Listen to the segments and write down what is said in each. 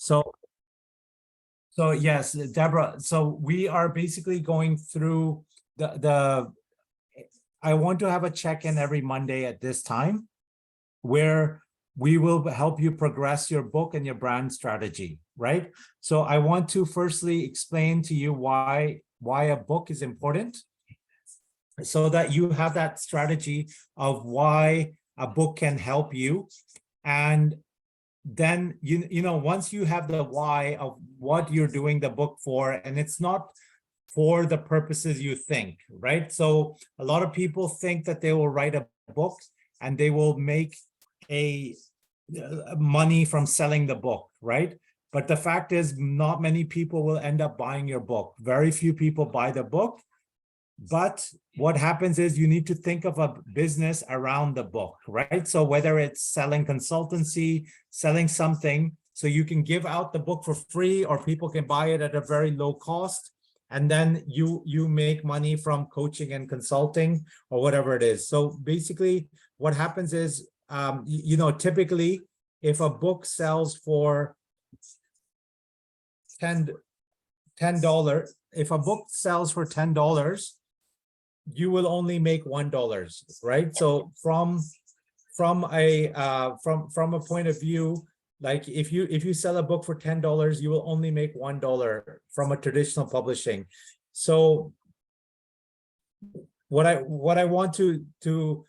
So yes, Deborah, so we are basically going through I want to have a check-in every Monday at this time where we will help you progress your book and your brand strategy, right? So I want to firstly explain to you why a book is important so that you have that strategy of why a book can help you. And then, you know, once you have the why of what you're doing the book for, and it's not for the purposes you think, right? So a lot of people think that they will write a book and they will make money from selling the book, right? But the fact is, not many people will end up buying your book. Very few people buy the book. But what happens is you need to think of a business around the book, right? So whether it's selling consultancy, selling something, so you can give out the book for free or people can buy it at a very low cost. And then you make money from coaching and consulting or whatever it is. So basically what happens is, you know, typically if a book sells for $10, if a book sells for $10, you will only make $1, right? So from a point of view, like if you sell a book for $10, you will only make $1 from a traditional publishing. So what I want to do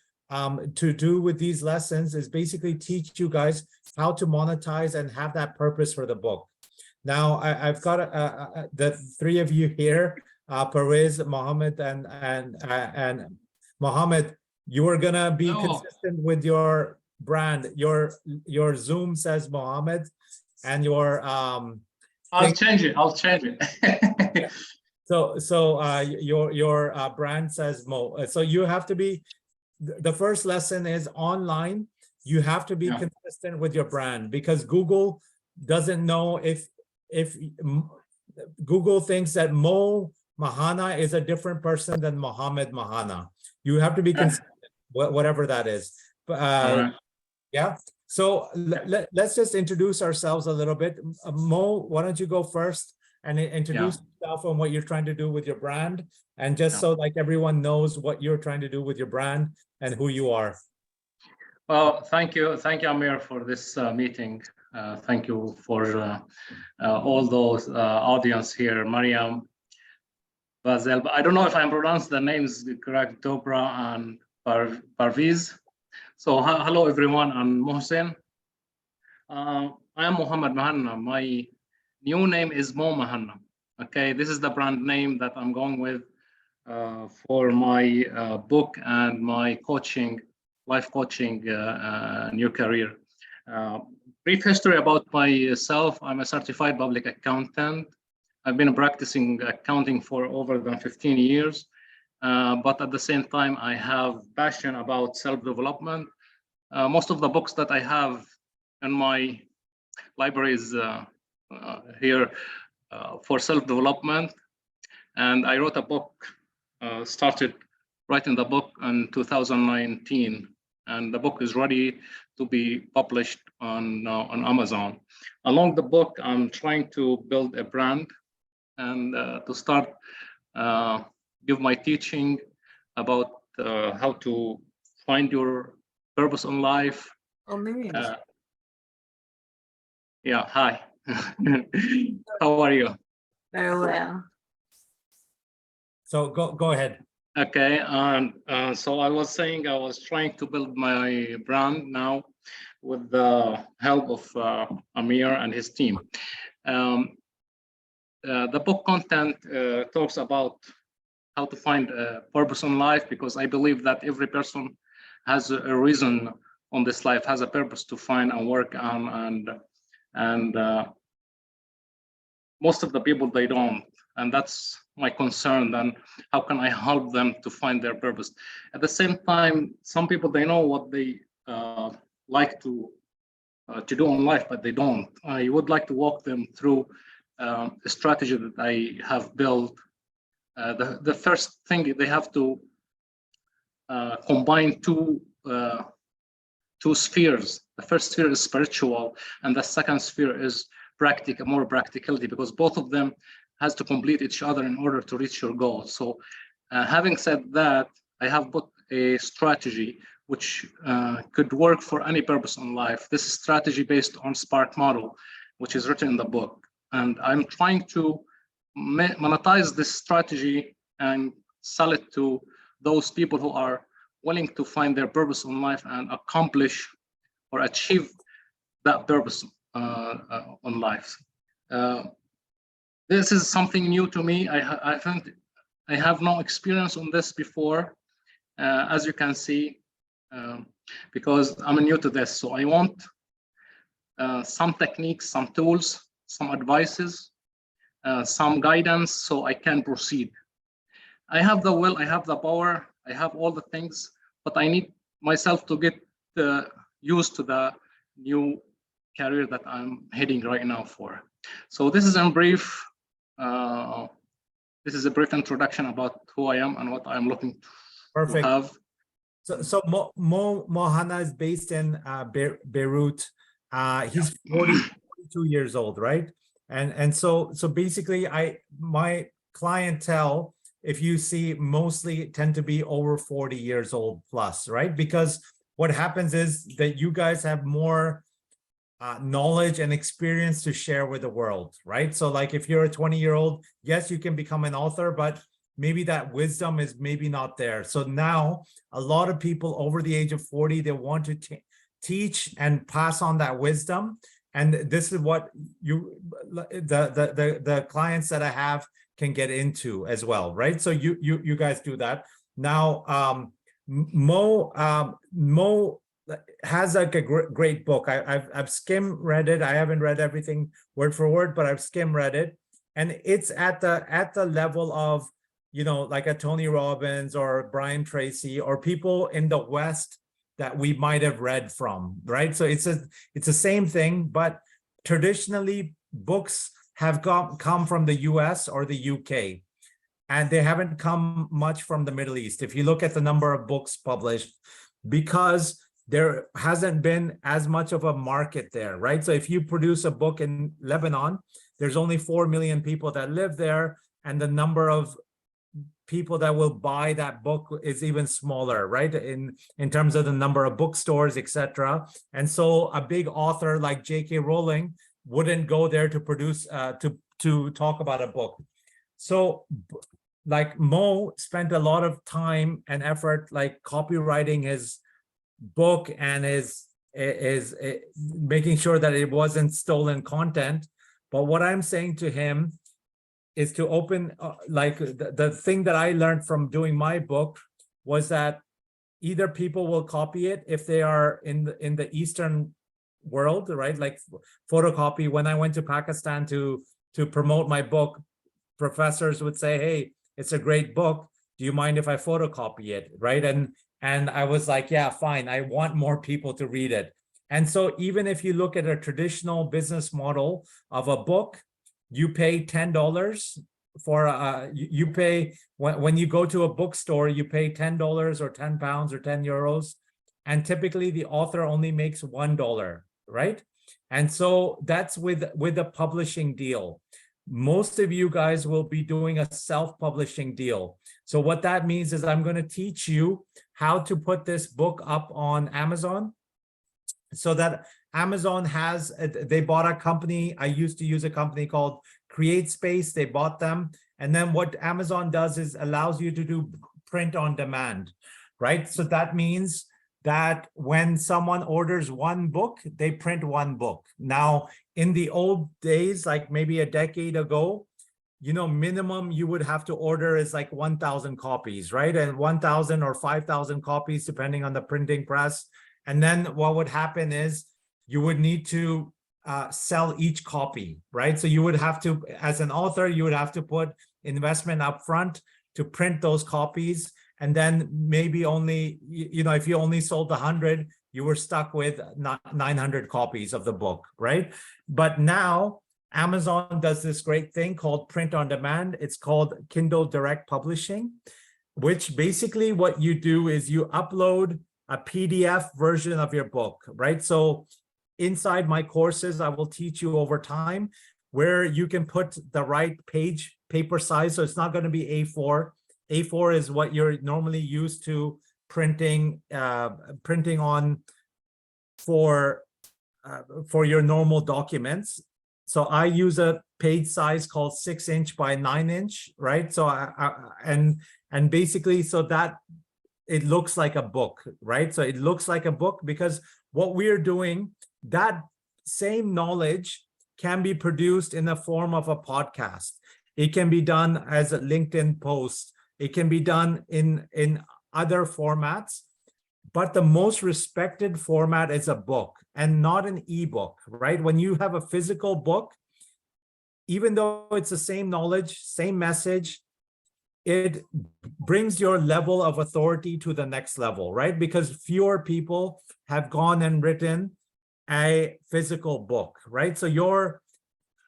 with these lessons is basically teach you guys how to monetize and have that purpose for the book. Now I've got the three of you here, Parvez, Mohammed, and Mohammed. You are gonna be consistent with your brand. Your Zoom says Mohammed, and your I'll change it. So your brand says Mo. So you have to be. The first lesson is online. You have to be consistent with your brand because Google doesn't know if Google thinks that Moe Mhanna is a different person than Mohammed Mhanna. You have to be consistent, whatever that is. Yeah. So let's just introduce ourselves a little bit. Mo, why don't you go first and introduce yourself and what you're trying to do with your brand, and just so like everyone knows what you're trying to do with your brand and who you are. Well, thank you, Amir, for this meeting. Thank you for all those audience here, Mariam, Bazel. I don't know if I'm pronounced the names correct, Deborah and Parvez. So hello everyone, I'm Mohsen. I am Mohammed Mhanna. My new name is Moe Mhanna. Okay, this is the brand name that I'm going with for my book and my coaching, life coaching new career. Brief history about myself. I'm a certified public accountant. I've been practicing accounting for over than 15 years. But at the same time, I have passion about self-development. Most of the books that I have in my library is here for self-development. And I wrote a book, started writing the book in 2019. And the book is ready to be published on Amazon. Along the book, I'm trying to build a brand and to start give my teaching about how to find your purpose in life. Yeah, hi. How are you? Very well. So go ahead. Okay, so I was saying I was trying to build my brand now with the help of Amir and his team. The book content talks about how to find a purpose in life, because I believe that every person has a reason on this life, has a purpose to find and work on, and most of the people, they don't. And that's my concern. Then how can I help them to find their purpose? At the same time, some people, they know what they like to do in life, but they don't. I would like to walk them through a strategy that I have built. The first thing, they have to combine two spheres. The first sphere is spiritual, and the second sphere is more practicality, because both of them has to complete each other in order to reach your goal. So having said that, I have put a strategy which could work for any purpose in life. This is strategy based on Spark model, which is written in the book. And I'm trying to monetize this strategy and sell it to those people who are willing to find their purpose in life and accomplish or achieve that purpose on life. This is something new to me. I have no experience on this before, as you can see, because I'm new to this. So I want some techniques, some tools, some advices, some guidance, so I can proceed. I have the will, I have the power, I have all the things, but I need myself to get used to the new career that I'm heading right now for. So this is in brief. This is a brief introduction about who I am and what I'm looking to have. So Moe Mhanna is based in Beirut. He's 42 years old, right? And so basically, my clientele, if you see, mostly tend to be over 40 years old plus, right? Because what happens is that you guys have more knowledge and experience to share with the world, right? So like if you're a 20-year-old, yes, you can become an author, but maybe that wisdom is maybe not there. So now a lot of people over the age of 40, they want to teach and pass on that wisdom. And this is what the clients that I have can get into as well, right? So you guys do that. Now, Moe has like a great book. I've skim read it. I haven't read everything word for word, but I've skim read it, and it's at the level of, you know, like a Tony Robbins or Brian Tracy or people in the West that we might have read from, right? So it's the same thing, but traditionally books have come from the US or the UK, and they haven't come much from the Middle East. If you look at the number of books published, because there hasn't been as much of a market there, right? So if you produce a book in Lebanon, there's only 4 million people that live there, and the number of people that will buy that book is even smaller, right? In terms of the number of bookstores, etc. And so a big author like J.K. Rowling wouldn't go there to produce, to talk about a book. So like Moe spent a lot of time and effort like copywriting his book and is making sure that it wasn't stolen content. But what I'm saying to him is to open, like the thing that I learned from doing my book was that either people will copy it if they are in the Eastern world, right? Like photocopy. When I went to Pakistan to promote my book, professors would say, hey, it's a great book. Do you mind if I photocopy it, right? And I was like, yeah, fine. I want more people to read it. And so even if you look at a traditional business model of a book, you pay $10 for, you pay, when you go to a bookstore, you pay $10 or 10 pounds or 10 euros. And typically the author only makes $1, right? And so that's with a publishing deal. Most of you guys will be doing a self-publishing deal. So what that means is I'm going to teach you how to put this book up on Amazon, so that Amazon has, they bought a company. I used to use a company called CreateSpace. They bought them. And then what Amazon does is allows you to do print on demand, right? So that means that when someone orders one book, they print one book. Now, in the old days, like maybe a decade ago, you know, minimum you would have to order is like 1,000 copies, right? And 1,000 or 5,000 copies, depending on the printing press. And then what would happen is you would need to sell each copy, right? So you would have to, as an author, you would have to put investment up front to print those copies. And then maybe only, you know, if you only sold 100, you were stuck with 900 copies of the book, right? But now Amazon does this great thing called print on demand. It's called Kindle Direct Publishing, which basically what you do is you upload a PDF version of your book, right? So inside my courses, I will teach you over time where you can put the right paper size. So it's not going to be A4. A4 is what you're normally used to printing on for your normal documents. So I use a page size called 6" by 9", right? So and basically so that it looks like a book, right? So it looks like a book because what we're doing, that same knowledge can be produced in the form of a podcast. It can be done as a LinkedIn post. It can be done in other formats, but the most respected format is a book and not an ebook, right? When you have a physical book, even though it's the same knowledge, same message, it brings your level of authority to the next level, right? Because fewer people have gone and written a physical book, right? So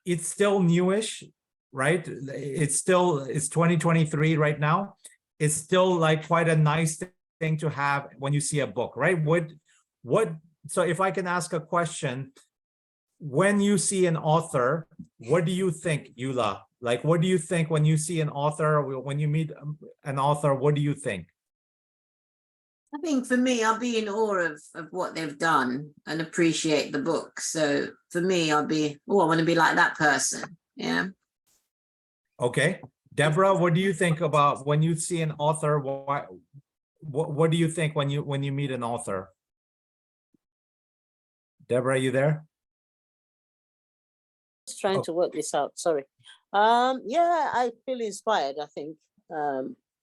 it's still newish, right? It's 2023 right now. It's still like quite a nice thing to have when you see a book, right? So if I can ask a question, when you see an author, what do you think, Eula? Like, what do you think when you see an author, when you meet an author, what do you think? I think for me, I'll be in awe of what they've done and appreciate the book. So for me, I want to be like that person. Yeah. Okay. Deborah, what do you think about when you see an author? What do you think when you meet an author? Deborah, are you there? Just trying to work this out. Sorry. Yeah, I feel inspired. I think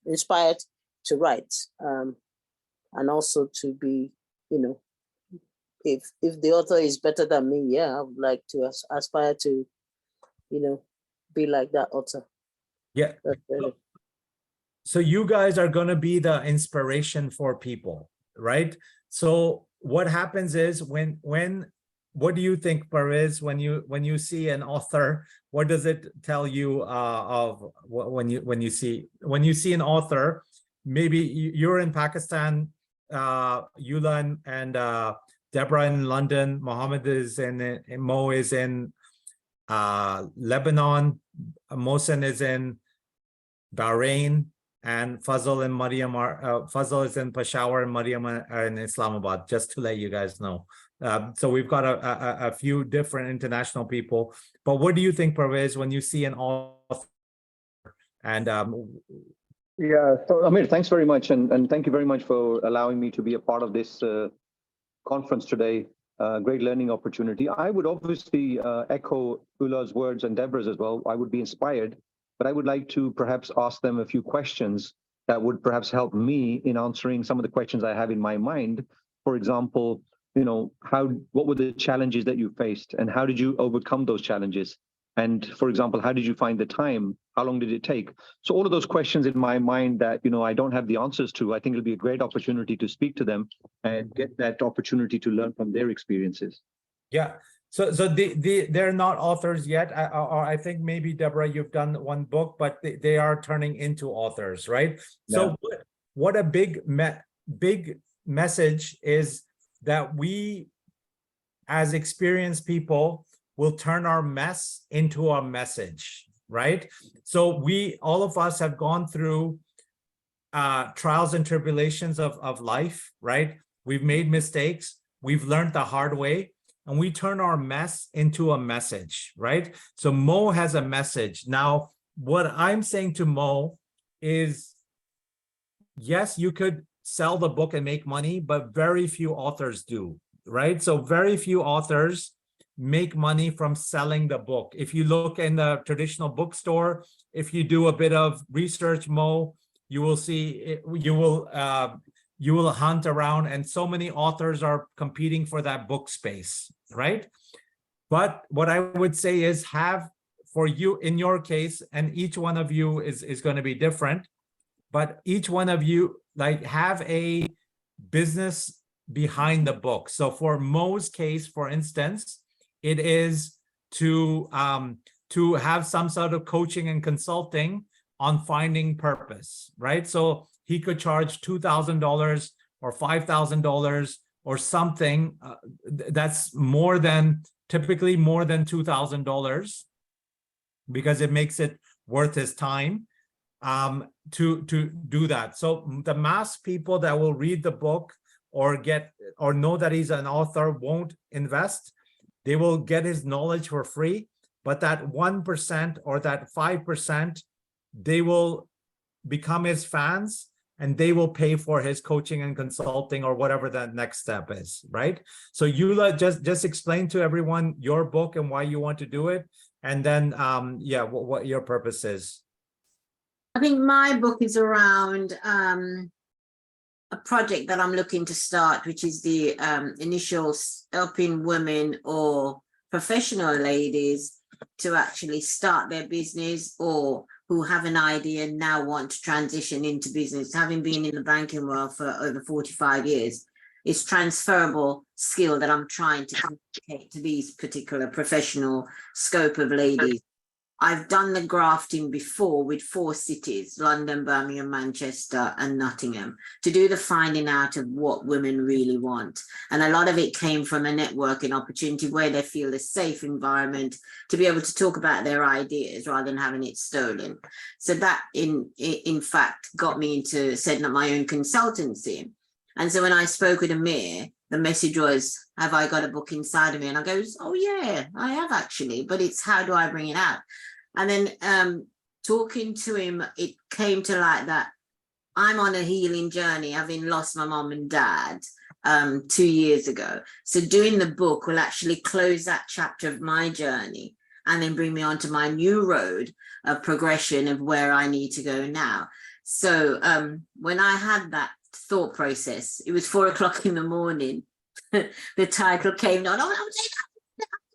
inspired to write, and also to be, if the author is better than me, yeah, I would like to aspire to, be like that author. Yeah. So you guys are going to be the inspiration for people, right? So what happens is what do you think, Parvez, when you see an author, what does it tell you of when you see an author? Maybe you're in Pakistan, Eula and Deborah in London, Mohammed is Mo is in Lebanon, Mohsen is in Bahrain, and Fazal and Mariam Fazal is in Peshawar and Mariam are in Islamabad, just to let you guys know. So we've got a few different international people. But what do you think, Parvez, when you see an author? And yeah, so Amir, thanks very much, and thank you very much for allowing me to be a part of this conference today. Great learning opportunity. I would obviously echo Eula's words and Deborah's as well. I would be inspired, but I would like to perhaps ask them a few questions that would perhaps help me in answering some of the questions I have in my mind. For example, what were the challenges that you faced and how did you overcome those challenges? And for example, how did you find the time? How long did it take? So all of those questions in my mind that, I don't have the answers to, I think it'll be a great opportunity to speak to them and get that opportunity to learn from their experiences. yeah, so they're not authors yet, or I think maybe, Deborah, you've done one book, but they are turning into authors, right? Yeah. So what a big message is that we, as experienced people, will turn our mess into a message, right? So all of us have gone through trials and tribulations of life, right? We've made mistakes, we've learned the hard way, and we turn our mess into a message, right? So Mo has a message. Now, what I'm saying to Mo is, yes, you could sell the book and make money, but very few authors do, right? So very few authors make money from selling the book. If you look in the traditional bookstore, if you do a bit of research, Mo, you will see, you will hunt around, and so many authors are competing for that book space, right? But what I would say is, for you, in your case, and each one of you is going to be different, but each one of you, have a business behind the book. So for Mo's case, for instance, it is to have some sort of coaching and consulting on finding purpose, right? So he could charge $2,000 or $5,000 or something that's typically more than $2,000, because it makes it worth his time to do that. So the mass people that will read the book or know that he's an author won't invest. They will get his knowledge for free, but that 1% or that 5%, they will become his fans, and they will pay for his coaching and consulting or whatever that next step is, right? So Eula, just explain to everyone your book and why you want to do it, and then what your purpose is. I think my book is around a project that I'm looking to start, which is the initial helping women or professional ladies to actually start their business, or who have an idea and now want to transition into business. Having been in the banking world for over 45 years, it's transferable skill that I'm trying to communicate to these particular professional scope of ladies. I've done the grafting before with 4 cities, London, Birmingham, Manchester, and Nottingham, to do the finding out of what women really want. And a lot of it came from a networking opportunity where they feel a safe environment to be able to talk about their ideas rather than having it stolen. So that in fact got me into setting up my own consultancy. And so when I spoke with Amir, the message was, have I got a book inside of me? And I goes, oh yeah, I have actually, but it's how do I bring it out? And then talking to him, it came to like that. I'm on a healing journey, having lost my mom and dad 2 years ago. So doing the book will actually close that chapter of my journey and then bring me onto my new road of progression of where I need to go now. So when I had that thought process, it was 4 o'clock in the morning. The title came on. Oh,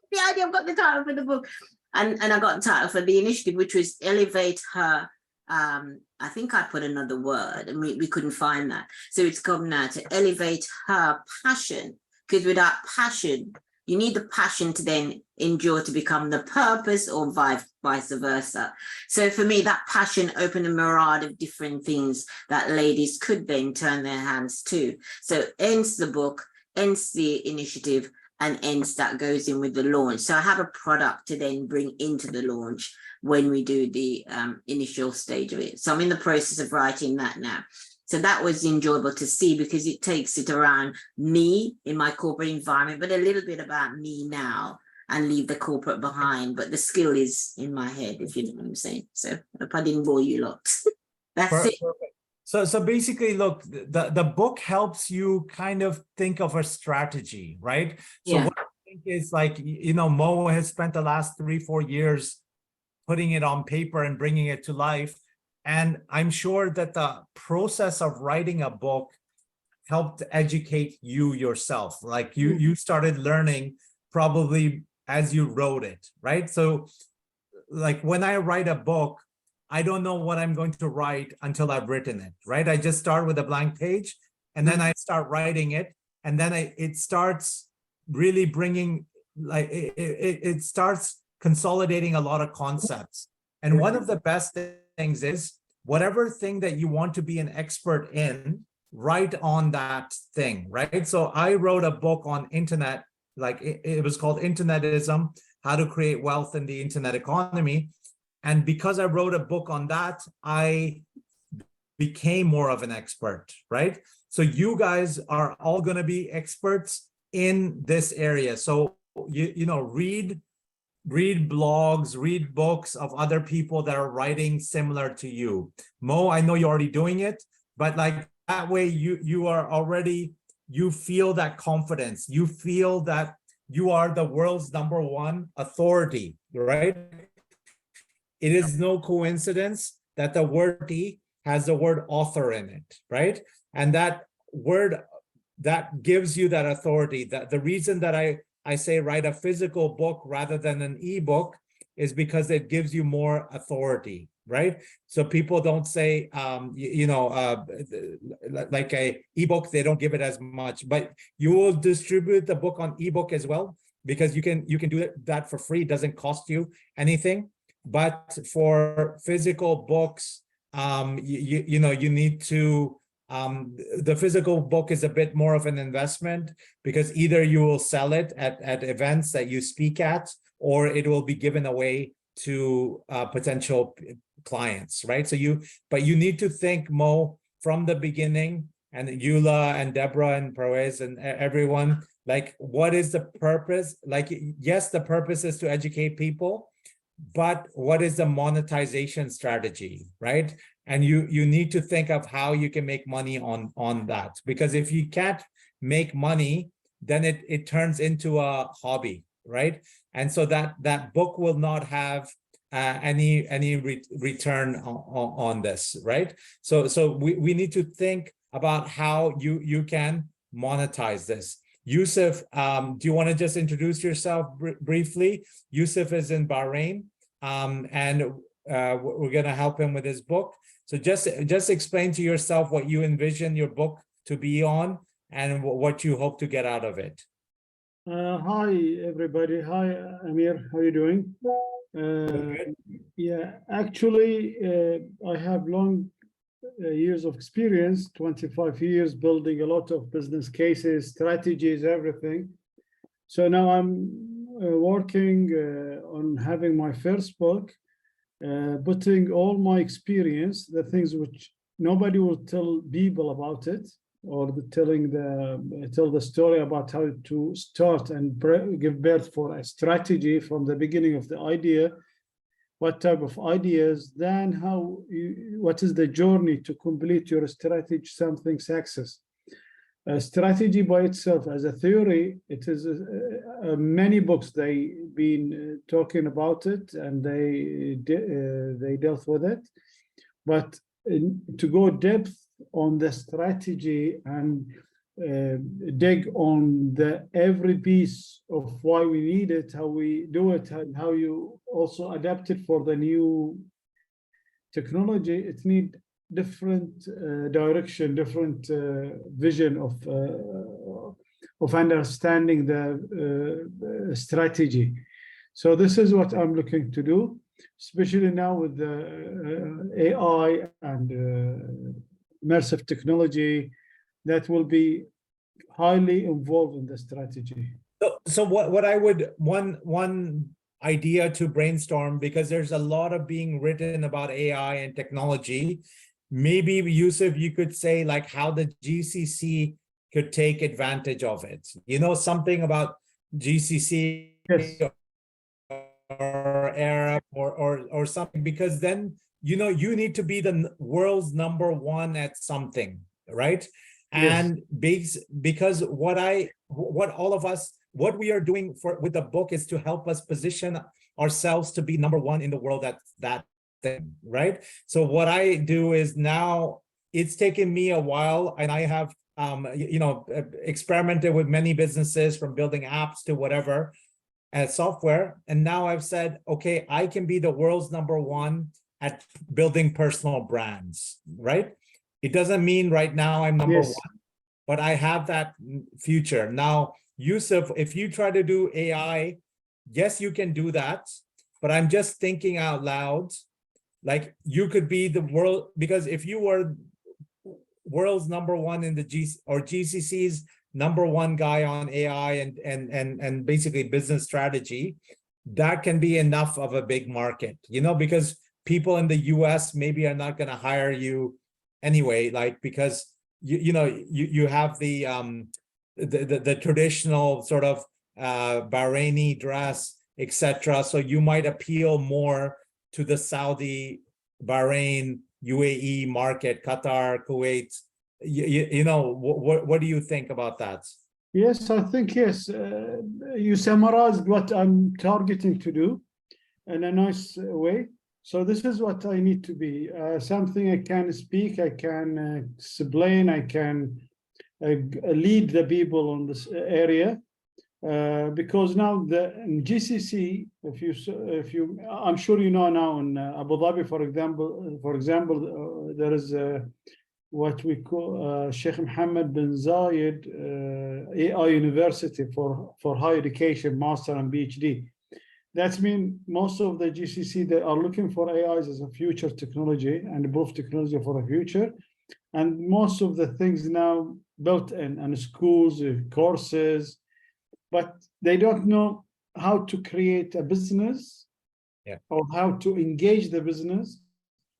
the idea, I've got the title for the book. And I got the title for the initiative, which was Elevate Her. I think I put another word and we couldn't find that. So it's come now to Elevate Her Passion, because without passion, you need the passion to then endure to become the purpose, or vice versa. So for me, that passion opened a myriad of different things that ladies could then turn their hands to. So ends the book, ends the initiative, and ends that goes in with the launch. So I have a product to then bring into the launch when we do the initial stage of it. So I'm in the process of writing that now. So that was enjoyable to see, because it takes it around me in my corporate environment, but a little bit about me now, and leave the corporate behind. But the skill is in my head, if you know what I'm saying. So I hope I didn't bore you lot. That's it. Perfect. So basically, look, the book helps you kind of think of a strategy, right? So Yeah. what I think is, like, Moe has spent the last 3-4 years putting it on paper and bringing it to life. And I'm sure that the process of writing a book helped educate you yourself. Like you started learning probably as you wrote it, right? So like when I write a book, I don't know what I'm going to write until I've written it, right? I just start with a blank page, and then I start writing it, and then it starts really bringing, like, it starts consolidating a lot of concepts. And one of the best things is, whatever thing that you want to be an expert in, write on that thing, right? So I wrote a book on internet, like it was called Internetism, How to Create Wealth in the Internet Economy. And because I wrote a book on that, I became more of an expert, right? So you guys are all going to be experts in this area. So, read blogs, read books of other people that are writing similar to you. Moe, I know you're already doing it, but like that way you are already, you feel that confidence. You feel that you are the world's #1 authority, right? It is no coincidence that the word T has the word author in it, right? And that word, that gives you that authority. That the reason that I say write a physical book rather than an ebook is because it gives you more authority, right? So people don't say, like a ebook, they don't give it as much, but you will distribute the book on ebook as well, because you can do that for free. It doesn't cost you anything. But for physical books, you need to The physical book is a bit more of an investment because either you will sell it at events that you speak at, or it will be given away to potential clients, right? So but you need to think, Mo, from the beginning, and Eula and Deborah and Parvez and everyone, like, what is the purpose? Like, yes, the purpose is to educate people, but what is the monetization strategy, right? And you need to think of how you can make money on that, because if you can't make money, then it turns into a hobby, right? And so that book will not have any return on this, right? So we need to think about how you can monetize this. Yusuf, do you want to just introduce yourself briefly? Yusuf is in Bahrain, and we're going to help him with his book. So just explain to yourself what you envision your book to be on and what you hope to get out of it. Hi, everybody. Hi, Amir. How are you doing? Yeah, actually, I have long years of experience, 25 years building a lot of business cases, strategies, everything. So now I'm working on having my first book, putting all my experience, the things which nobody will tell people about it, or tell the story about how to start and give birth for a strategy from the beginning of the idea, what type of ideas, then what is the journey to complete your strategy, something success. A strategy by itself as a theory, it is many books they been talking about it, and they dealt with it, but to go depth on the strategy and dig on every piece of why we need it, how we do it, and how you also adapt it for the new technology. It needs different direction, different vision of understanding the strategy. So this is what I'm looking to do, especially now with the AI and immersive technology that will be highly involved in the strategy. So what I would, one idea to brainstorm, because there's a lot of being written about AI and technology, maybe Yusuf, you could say like how the GCC could take advantage of it. You know, something about GCC, yes, or Arab or something, because then, you know, you need to be the world's #1 at something, right? And yes, because what we are doing with the book is to help us position ourselves to be #1 in the world at that thing, right? So what I do is, now it's taken me a while, and I have experimented with many businesses, from building apps to whatever software, and now I've said, okay, I can be the world's #1 at building personal brands, right? It doesn't mean right now I'm #1, but I have that future. Now, Yusuf, if you try to do AI, yes, you can do that, but I'm just thinking out loud, like you could be the world, because if you were world's #1 in the GCC's #1 guy on AI and basically business strategy, that can be enough of a big market, you know, because people in the US maybe are not going to hire you anyway, like, because you have the traditional sort of Bahraini dress, etc. So you might appeal more to the Saudi, Bahrain, UAE market, Qatar, Kuwait. You know, what do you think about that? Yes, I think, yes, you summarized what I'm targeting to do in a nice way. So this is what I need to be, something I can speak, I can explain, I can lead the people on this area, because now in GCC, if you, I'm sure you know now in Abu Dhabi, for example, there is what we call Sheikh Mohammed bin Zayed AI University for higher education, master and PhD. That means most of the GCC, they are looking for AIs as a future technology and both technology for the future. And most of the things now built in and schools, courses, but they don't know how to create a business or how to engage the business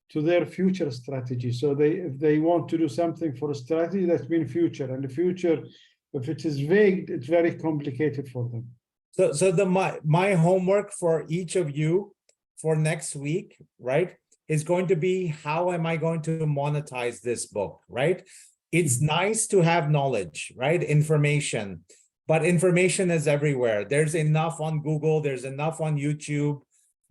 to their future strategy. So if they want to do something for a strategy, that's been future, and the future, if it is vague, it's very complicated for them. So my homework for each of you for next week, right, is going to be, how am I going to monetize this book, right? It's nice to have knowledge, right? Information, but information is everywhere. There's enough on Google, there's enough on YouTube,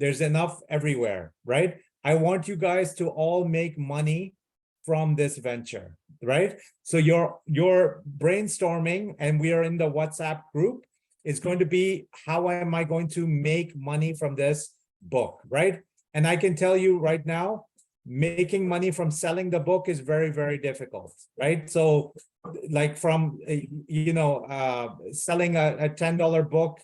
there's enough everywhere, right? I want you guys to all make money from this venture, right? So your brainstorming, and we are in the WhatsApp group, is going to be, how am I going to make money from this book, right? And I can tell you right now, making money from selling the book is very, very difficult, right? So like from, selling a $10 book,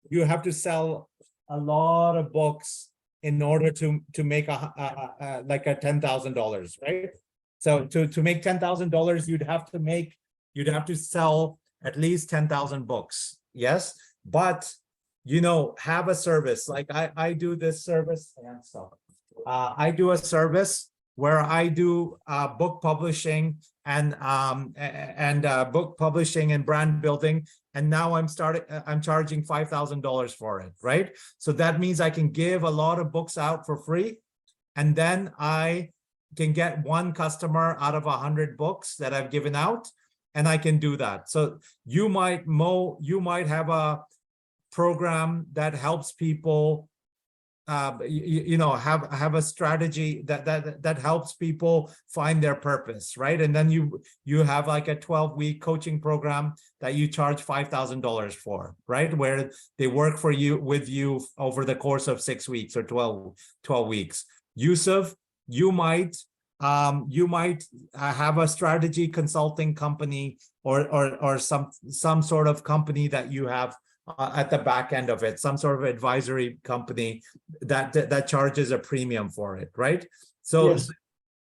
you have to sell a lot of books in order to make like a $10,000, right? So to make $10,000, you'd have to sell at least 10,000 books. Yes, but have a service. Like I do this service, and so I do a service where I do book publishing and book publishing and brand building, and now I'm charging $5,000 for it, right? So that means I can give a lot of books out for free, and then I can get one customer out of 100 books that I've given out, and I can do that. So you might, Mo, have a program that helps people have a strategy that helps people find their purpose, right? And then you have like a 12-week coaching program that you charge $5,000 for, right? Where they work with you over the course of 6 weeks or 12 weeks. Yusuf, you might have a strategy consulting company or some sort of company that you have at the back end of it, some sort of advisory company that charges a premium for it, right? So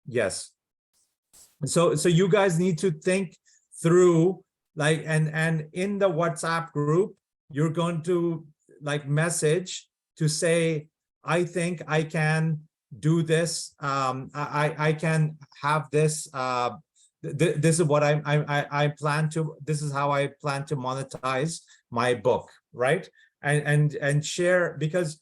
yes. So you guys need to think through, like, and in the WhatsApp group, you're going to like message to say, I think I can do this. I can have this. This is what I plan to. This is how I plan to monetize my book, right? And share, because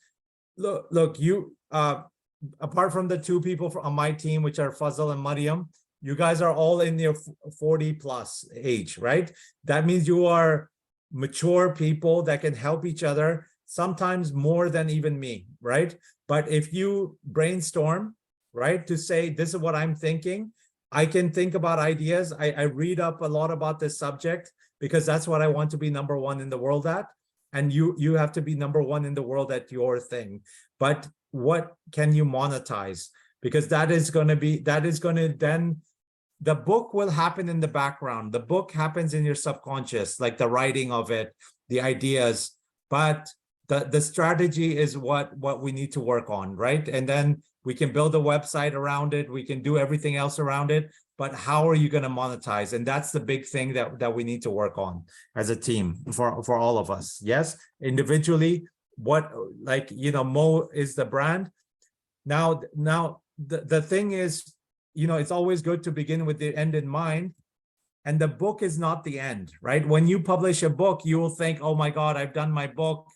look, you apart from the two people on my team, which are Fazal and Mariam, you guys are all in your 40+ age, right? That means you are mature people that can help each other, sometimes more than even me, right? But if you brainstorm, right, to say, this is what I'm thinking, I can think about ideas. I read up a lot about this subject because that's what I want to be number one in the world at. And you have to be number one in the world at your thing. But what can you monetize? Because that is going to then, the book will happen in the background. The book happens in your subconscious, like the writing of it, the ideas, but the strategy is what we need to work on, right? And then we can build a website around it. We can do everything else around it. But how are you going to monetize? And that's the big thing that we need to work on as a team for all of us. Yes, individually, Mo is the brand. Now the thing is, it's always good to begin with the end in mind. And the book is not the end, right? When you publish a book, you will think, oh my God, I've done my book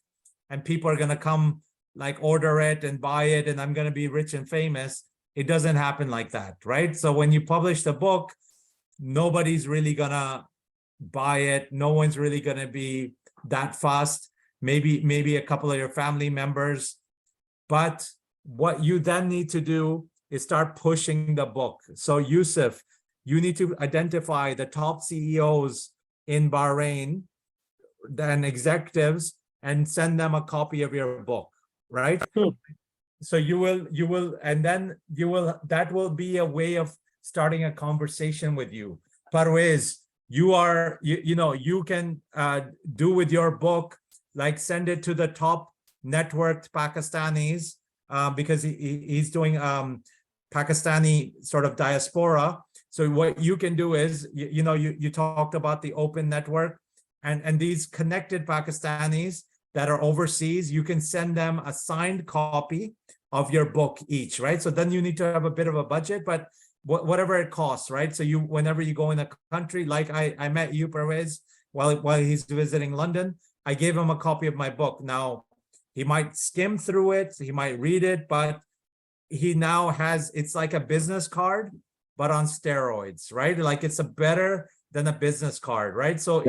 and people are going to come like order it and buy it and I'm going to be rich and famous. It doesn't happen like that, right? So when you publish the book, nobody's really going to buy it. No one's really going to be that fast. Maybe a couple of your family members. But what you then need to do is start pushing the book. So Yusuf, you need to identify the top CEOs in Bahrain and executives and send them a copy of your book, right? Cool. So you will, and then that will be a way of starting a conversation with you. Parvez, you can do with your book, like send it to the top networked Pakistanis, because he's doing Pakistani sort of diaspora. So what you can do is, you talked about the open network, and these connected Pakistanis that are overseas, you can send them a signed copy of your book each, right? So then you need to have a bit of a budget, but whatever it costs, right? So whenever you go in a country, like I met you, Parvez, while he's visiting London, I gave him a copy of my book. Now, he might skim through it, he might read it, but he now has, it's like a business card, but on steroids, right? Like it's better than a business card, right? So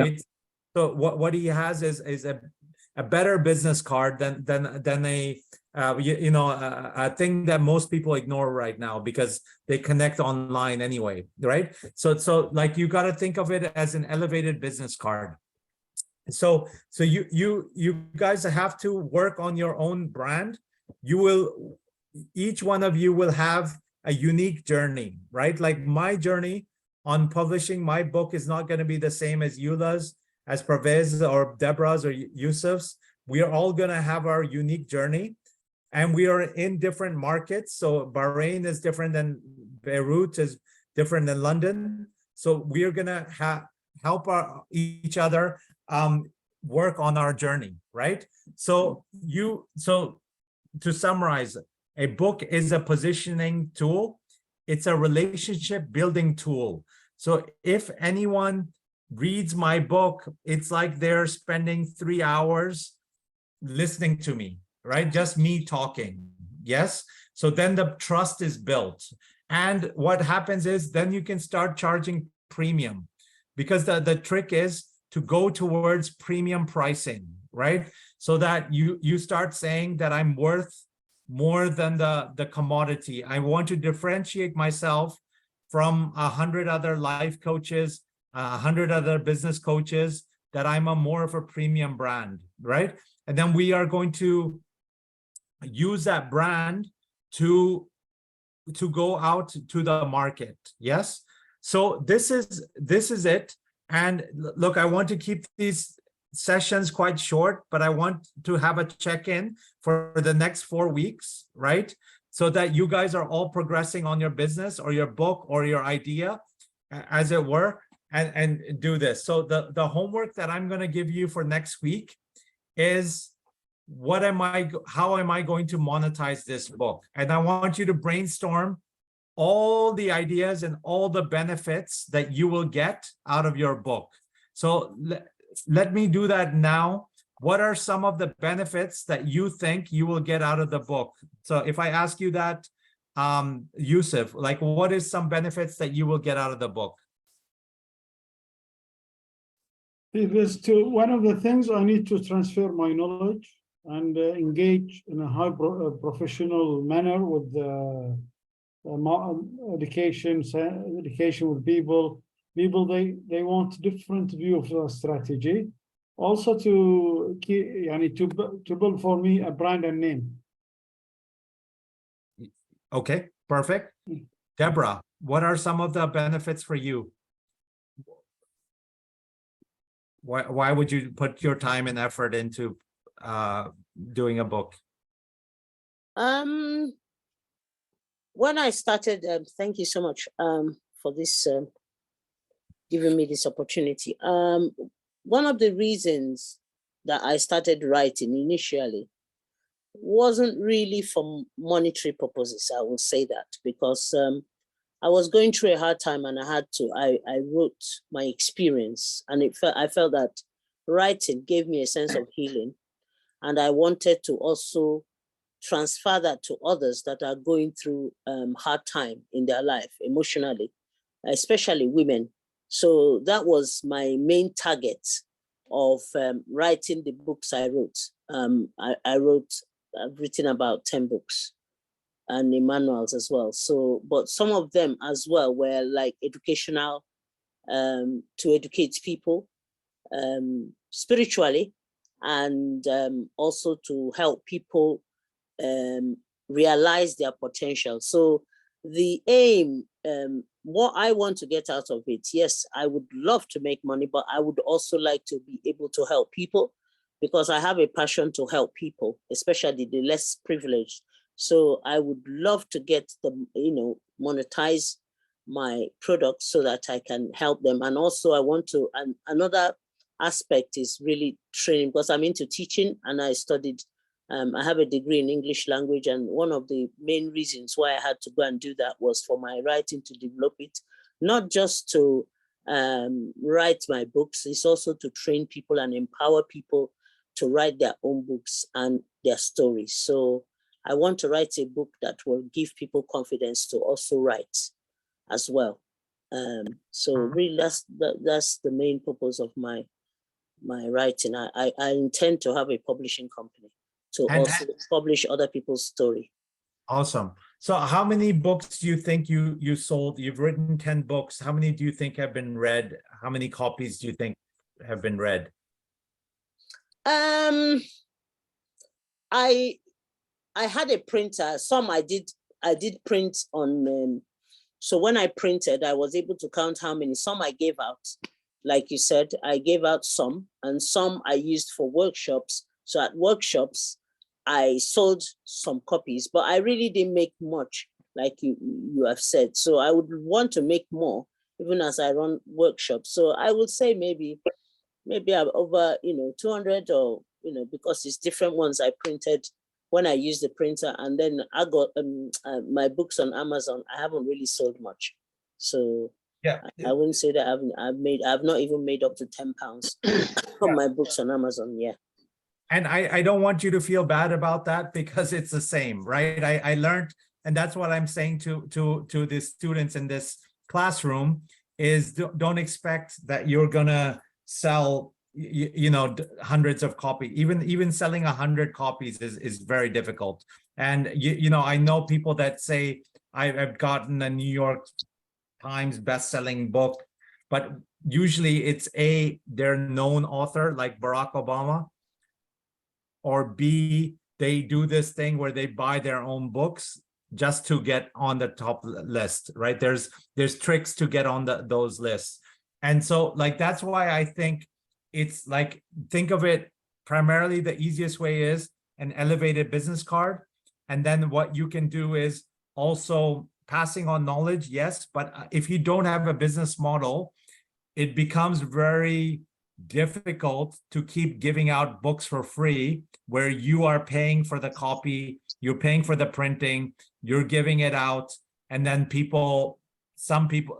so what he has is a better business card than a a thing that most people ignore right now because they connect online anyway, right? So like you got to think of it as an elevated business card. So you guys have to work on your own brand. Each one of you will have a unique journey, right? Like my journey on publishing my book is not going to be the same as Eula's, as Parvez or Deborah's or Yusuf's. We are all going to have our unique journey, and we are in different markets. So Bahrain is different than Beirut, is different than London. So we are going to help each other work on our journey, right? So to summarize, a book is a positioning tool. It's a relationship building tool. So if anyone reads my book, it's like they're spending 3 hours listening to me, right? Just me talking. Yes. So then the trust is built. And what happens is then you can start charging premium, because the trick is to go towards premium pricing, right? So that you start saying that I'm worth more than the commodity. I want to differentiate myself from 100 other life coaches, 100 other business coaches, that I'm more of a premium brand, right? And then we are going to use that brand to go out to the market. Yes. So this is it. And look, I want to keep these sessions quite short, but I want to have a check-in for the next 4 weeks, right? So that you guys are all progressing on your business or your book or your idea, as it were, and do this. So the homework that I'm going to give you for next week is how am I going to monetize this book? And I want you to brainstorm all the ideas and all the benefits that you will get out of your book. So let me do that now. What are some of the benefits that you think you will get out of the book? So if I ask you that, Yusuf, like what is some benefits that you will get out of the book? One of the things I need to transfer my knowledge and engage in a high professional manner with education with people. They want different view of the strategy. Also to build for me a brand and name. Okay, perfect. Deborah, what are some of the benefits for you? Why would you put your time and effort into doing a book? When I started, thank you so much for this, giving me this opportunity. One of the reasons that I started writing initially wasn't really for monetary purposes, I will say that, because I was going through a hard time and I wrote my experience, and I felt that writing gave me a sense of healing, and I wanted to also transfer that to others that are going through hard time in their life emotionally, especially women. So that was my main target of writing the books I wrote. I've written about 10 books and the manuals as well. So, but some of them as well were like educational, to educate people spiritually, and also to help people realize their potential. So the aim, what I want to get out of it, yes, I would love to make money, but I would also like to be able to help people, because I have a passion to help people, especially the less privileged. So I would love to get them, monetize my products so that I can help them. And also I want to, and another aspect is really training, because I'm into teaching and I studied, I have a degree in English language. And one of the main reasons why I had to go and do that was for my writing to develop it, not just to write my books, it's also to train people and empower people to write their own books and their stories. So I want to write a book that will give people confidence to also write as well. So really that's the main purpose of my writing. I intend to have a publishing company to also publish other people's story. Awesome. So how many books do you think you sold? You've written 10 books. How many do you think have been read? How many copies do you think have been read? I had a printer. Some I did print on. So when I printed, I was able to count how many. Some I gave out. Like you said, I gave out some, and some I used for workshops. So at workshops, I sold some copies, but I really didn't make much, like you have said. So I would want to make more, even as I run workshops. So I would say maybe I'm over 200, or because it's different ones I printed when I used the printer, and then I got my books on Amazon. I haven't really sold much, so yeah, I wouldn't say that I've not even made up to £10 from my books on Amazon. Yeah. And I don't want you to feel bad about that, because it's the same, right? I learned, and that's what I'm saying to the students in this classroom, is don't expect that you're gonna sell hundreds of copies. Even selling 100 copies is very difficult. And I know people that say I've gotten a New York Times best-selling book, but usually it's they're known author like Barack Obama, or B, they do this thing where they buy their own books just to get on the top list, right? There's tricks to get on those lists. And so that's why I think it's think of it primarily, the easiest way is an elevated business card. And then what you can do is also passing on knowledge, yes, but if you don't have a business model, it becomes very difficult to keep giving out books for free, where you are paying for the copy, you're paying for the printing, you're giving it out, and then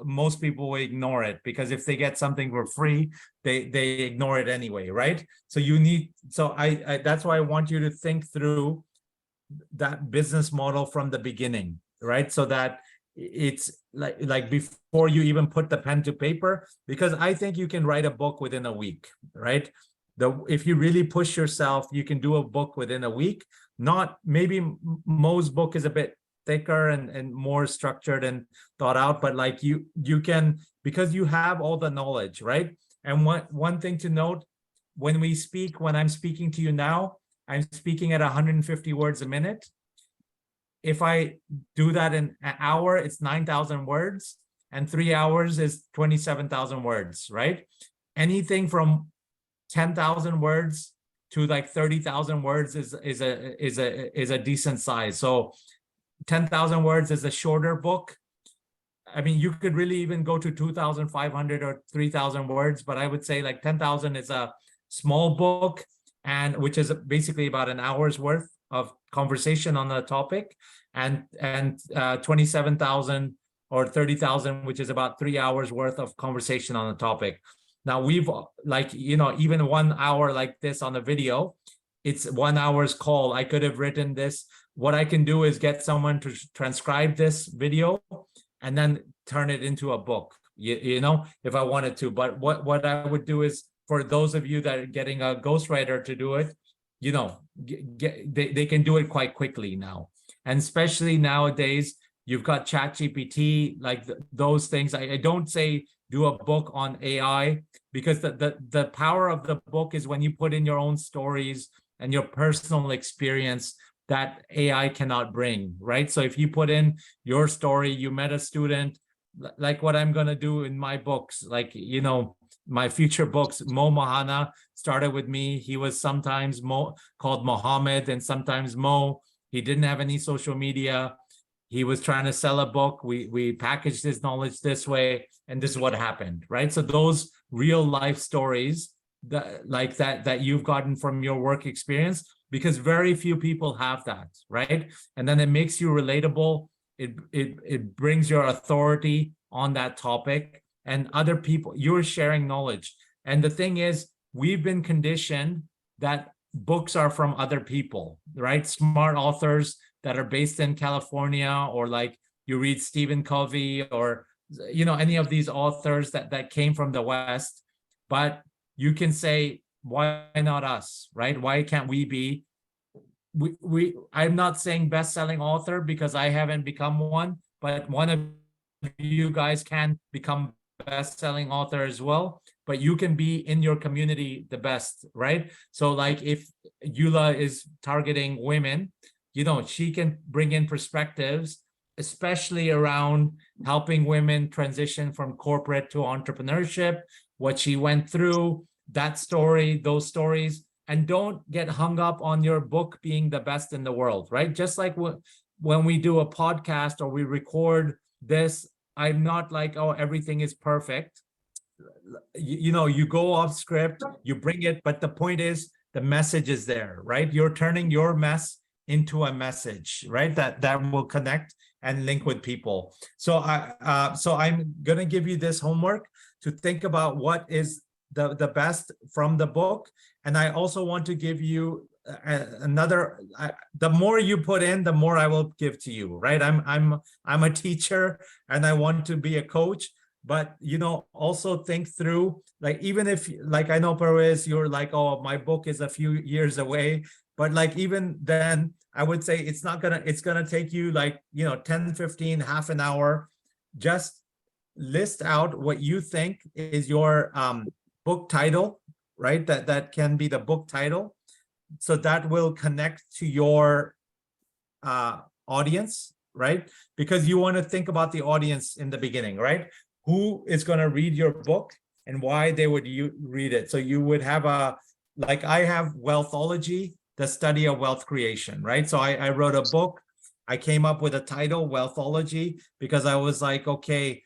most people will ignore it, because if they get something for free, they ignore it anyway, right? So I that's why I want you to think through that business model from the beginning, right? So that it's like before you even put the pen to paper, because I think you can write a book within a week, right? If you really push yourself, you can do a book within a week. Not maybe Mo's book is a bit thicker and more structured and thought out, but you can, because you have all the knowledge, right? And one thing to note, when I'm speaking to you now, I'm speaking at 150 words a minute. If I do that in an hour, it's 9,000 words, and 3 hours is 27,000 words, right? Anything from 10,000 words to 30,000 words is a decent size. So 10,000 words is a shorter book. I mean, you could really even go to 2,500 or 3,000 words, but I would say 10,000 is a small book, and which is basically about an hour's worth of conversation on the topic, and 27,000 or 30,000, which is about 3 hours worth of conversation on the topic. Now we've even 1 hour like this on a video, it's 1 hour's call. I could have written this. What I can do is get someone to transcribe this video and then turn it into a book, if I wanted to. But what I would do is, for those of you that are getting a ghostwriter to do it, they can do it quite quickly now. And especially nowadays, you've got ChatGPT, those things. I don't say do a book on AI, because the power of the book is when you put in your own stories and your personal experience that AI cannot bring, right? So if you put in your story, you met a student, like what I'm going to do in my books, my future books. Moe Mhanna started with me. He was sometimes called Mohammed and sometimes Mo. He didn't have any social media. he was trying to sell a book. We packaged his knowledge this way, and this is what happened, right? So those real life stories that you've gotten from your work experience, because very few people have that, right? And then it makes you relatable. It brings your authority on that topic, and other people, you're sharing knowledge. And the thing is, we've been conditioned that books are from other people, right? Smart authors that are based in California, or like you read Stephen Covey, or any of these authors that came from the West. But you can say, why not us, right? Why can't we be? I'm not saying best-selling author because I haven't become one, but one of you guys can become best-selling author as well. But you can be in your community the best, right? So like if Eula is targeting women, she can bring in perspectives, especially around helping women transition from corporate to entrepreneurship, what she went through, that story, those stories. And don't get hung up on your book being the best in the world, right? Just like when we do a podcast or we record this, I'm not like, oh, everything is perfect. You go off script, you bring it, but the point is the message is there, right? You're turning your mess into a message, right? That will connect and link with people. So I'm gonna give you this homework to think about what is the best from the book. And I also want to give you the more you put in, the more I will give to you, right? I'm a teacher and I want to be a coach, but also think through, like, even if, like, I know Parvez, you're like, oh, my book is a few years away, but like, even then I would say it's gonna take you like 10, 15, half an hour. Just list out what you think is your book title, right? That can be the book title, so that will connect to your audience, right? Because you want to think about the audience in the beginning, right? Who is going to read your book and why they would read it. So you would have I have Wealthology, the study of wealth creation, right? So I wrote a book. I came up with a title, Wealthology, because I was like, okay,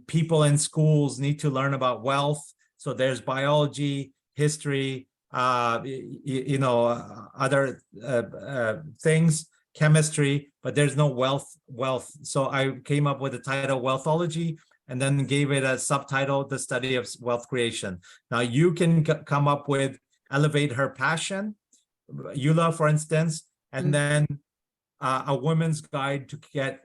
people in schools need to learn about wealth. So there's biology, history, other things, chemistry, but there's no wealth. So I came up with the title Wealthology, and then gave it a subtitle, The Study of Wealth Creation. Now you can come up with Elevate Her Passion, Eula, for instance, and then a woman's guide to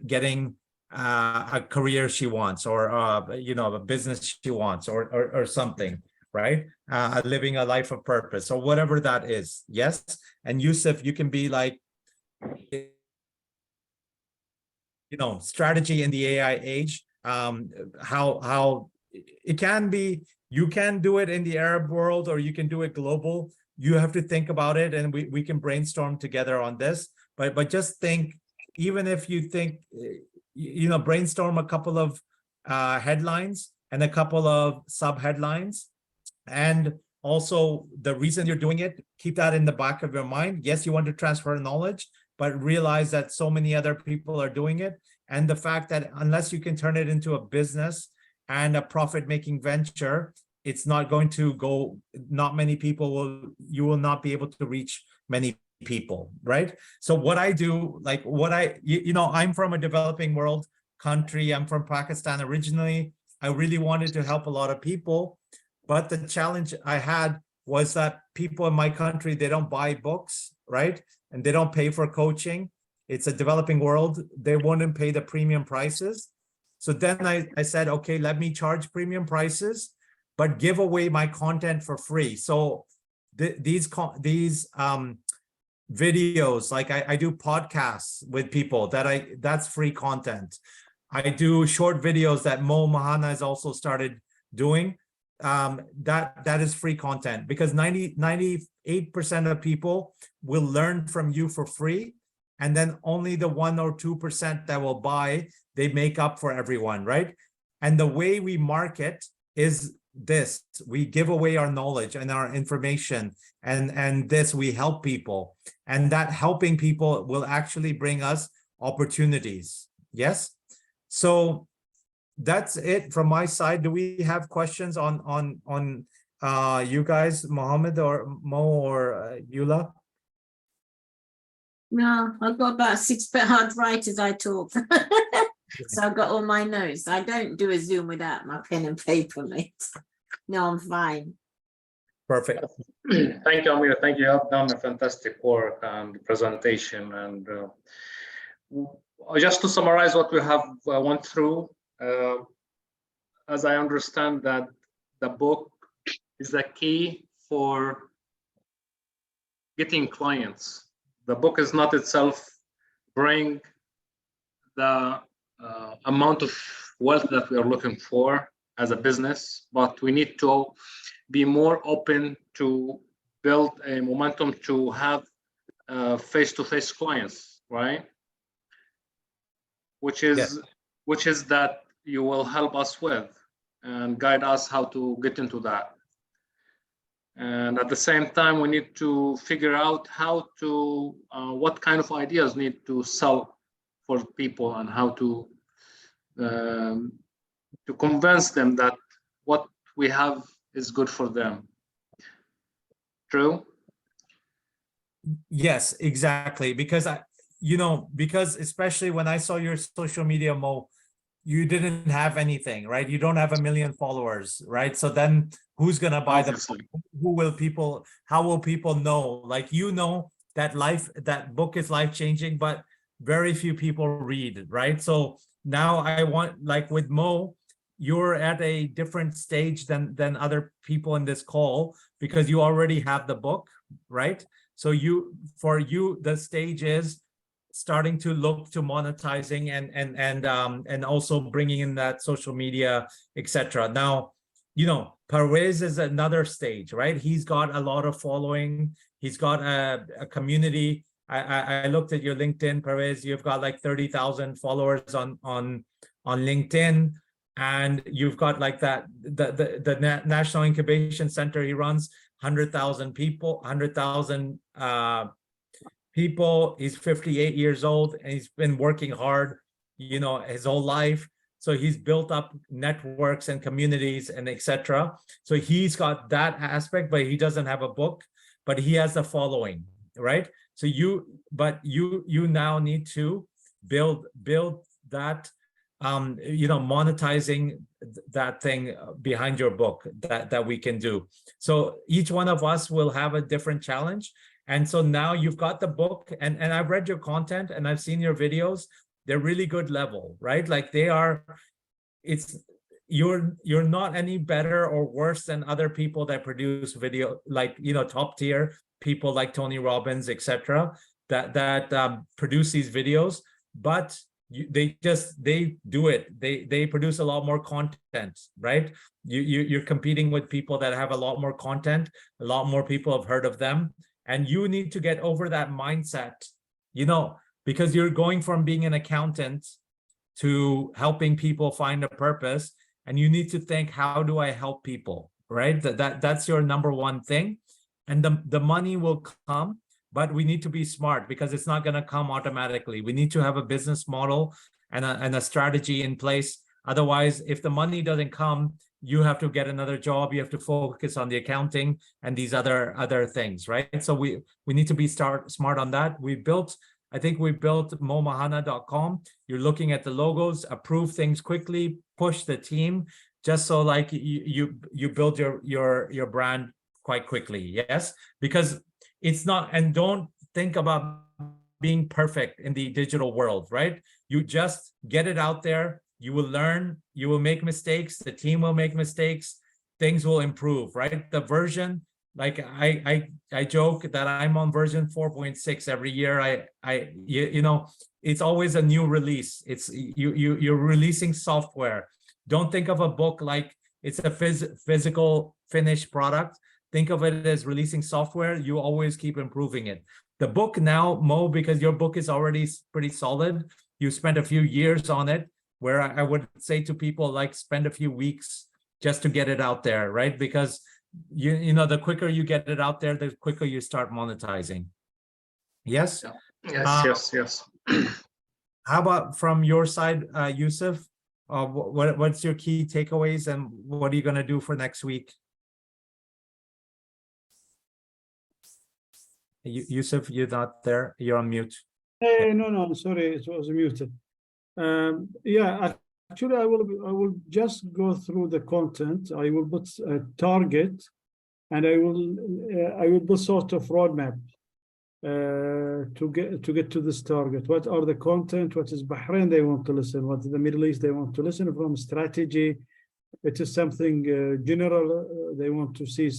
getting a career she wants, or a business she wants, or something, right? Living a life of purpose, or whatever that is. Yes. And Yusuf, you can be like, strategy in the AI age. How it can be, you can do it in the Arab world, or you can do it global. You have to think about it, and we can brainstorm together on this. But just think, even if you think, brainstorm a couple of headlines and a couple of sub headlines, and also the reason you're doing it, keep that in the back of your mind. Yes, you want to transfer knowledge, but realize that so many other people are doing it. And the fact that unless you can turn it into a business and a profit-making venture, it's not going to go, not many people you will not be able to reach many people, right? So what I do, like I'm from a developing world country. I'm from Pakistan originally. I really wanted to help a lot of people, but the challenge I had was that people in my country, they don't buy books, right? And they don't pay for coaching. It's a developing world. They wouldn't pay the premium prices. So then I said, okay, let me charge premium prices, but give away my content for free. So these videos, like I do podcasts with people that's free content. I do short videos that Moe Mhanna has also started doing. That is free content, because 98% of people will learn from you for free, and then only the 1 or 2% that will buy, they make up for everyone, right? And the way we market is this: we give away our knowledge and our information, and this we help people, and that helping people will actually bring us opportunities. Yes. So that's it from my side. Do we have questions on you guys, Mohammed or Mo or Eula? No, I've got about 6 hard write as I talk. So I've got all my notes. I don't do a Zoom without my pen and paper, mate. No, I'm fine. Perfect. Thank you, Amir. Thank you. You have done a fantastic work and presentation. And just to summarize what we have went through, as I understand that the book is the key for getting clients. The book is not itself bring the amount of wealth that we are looking for as a business, but we need to be more open to build a momentum to have face-to-face clients, right? Which is that you will help us with and guide us how to get into that. And at the same time, we need to figure out how to, what kind of ideas need to sell for people and how to convince them that what we have is good for them. True? Yes, exactly. Because because especially when I saw your social media, Mo, you didn't have anything, right? You don't have 1 million followers, right? So then who's gonna buy the book? How will people know? Like, that book is life-changing, but very few people read, right? So now I want, like with Mo, you're at a different stage than other people in this call because you already have the book, right? So for you, the stage is starting to look to monetizing and also bringing in that social media, etc. Now, Parvez is another stage, right? He's got a lot of following. He's got a community. I looked at your LinkedIn, Parvez. You've got like 30,000 followers on LinkedIn, and you've got like that the National Incubation Center he runs, 100,000 people, 100,000 people. He's 58 years old and he's been working hard, his whole life. So he's built up networks and communities and etc. So he's got that aspect, but he doesn't have a book, but he has a following, right? So you now need to build that, monetizing that thing behind your book that we can do. So each one of us will have a different challenge. And so now you've got the book, and I've read your content and I've seen your videos. They're really good level, right? Like you're not any better or worse than other people that produce video, like, top tier people like Tony Robbins, etc. that produce these videos, but they do it. They produce a lot more content, right? You're competing with people that have a lot more content. A lot more people have heard of them. And you need to get over that mindset, because you're going from being an accountant to helping people find a purpose. And you need to think, how do I help people, right? That's your number one thing. And the money will come, but we need to be smart because it's not going to come automatically. We need to have a business model and a strategy in place. Otherwise, if the money doesn't come, you have to get another job. You have to focus on the accounting and these other things, right? So we need to be smart on that. I think we built MoeMhanna.com. You're looking at the logos, approve things quickly, push the team, just so like you build your brand quite quickly. Yes, because it's not, and don't think about being perfect in the digital world, right? You just get it out there. You will learn, you will make mistakes, the team will make mistakes, things will improve, right? The version, like I joke that I'm on version 4.6 every year. It's always a new release. It's you're releasing software. Don't think of a book like it's a physical finished product. Think of it as releasing software. You always keep improving it. The book now, Mo, because your book is already pretty solid, you spent a few years on it, where I would say to people, like, spend a few weeks just to get it out there, right? Because the quicker you get it out there, the quicker you start monetizing. Yes? Yes. How about from your side, Yusuf? What's your key takeaways and what are you going to do for next week? Yusuf, you're not there. You're on mute. Hey, no, sorry, it was muted. Yeah, actually, I will just go through the content. I will put a target, and I will put sort of roadmap to get to this target. What are the content? What is Bahrain they want to listen? What is the Middle East they want to listen from? Strategy. It is something general. They want to see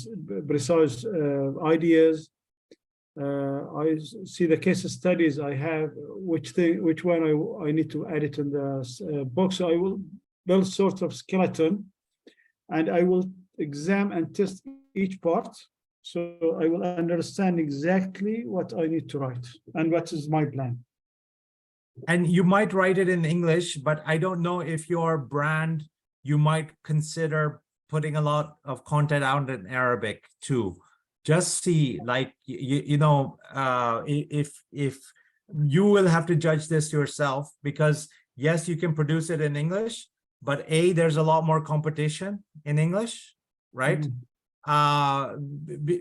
precise ideas. I see the case studies I have, which one I need to add it in the box. So I will build sort of skeleton, and I will examine and test each part. So I will understand exactly what I need to write and what is my plan. And you might write it in English, but I don't know if your brand, you might consider putting a lot of content out in Arabic too. Just see, like, you know, if you will have to judge this yourself, because yes, you can produce it in English, but there's a lot more competition in English, right?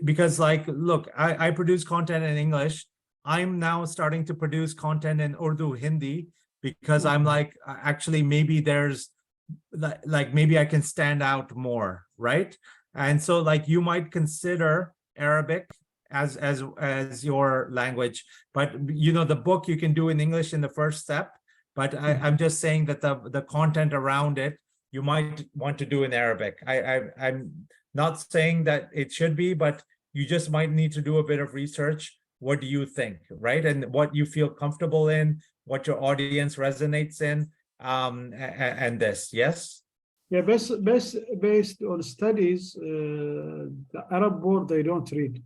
Because like, look, I produce content in English. I'm now starting to produce content in Urdu, Hindi, because I'm like, actually, maybe there's like, maybe I can stand out more, right? And so like, you might consider Arabic as your language, but you know, the book you can do in English in the first step, but I'm just saying that the content around it, you might want to do in Arabic. I'm not saying that it should be, but you just might need to do a bit of research. What do you think, right? And what you feel comfortable in, what your audience resonates in, and this, yes? Yeah, based on studies, the Arab world, they don't read.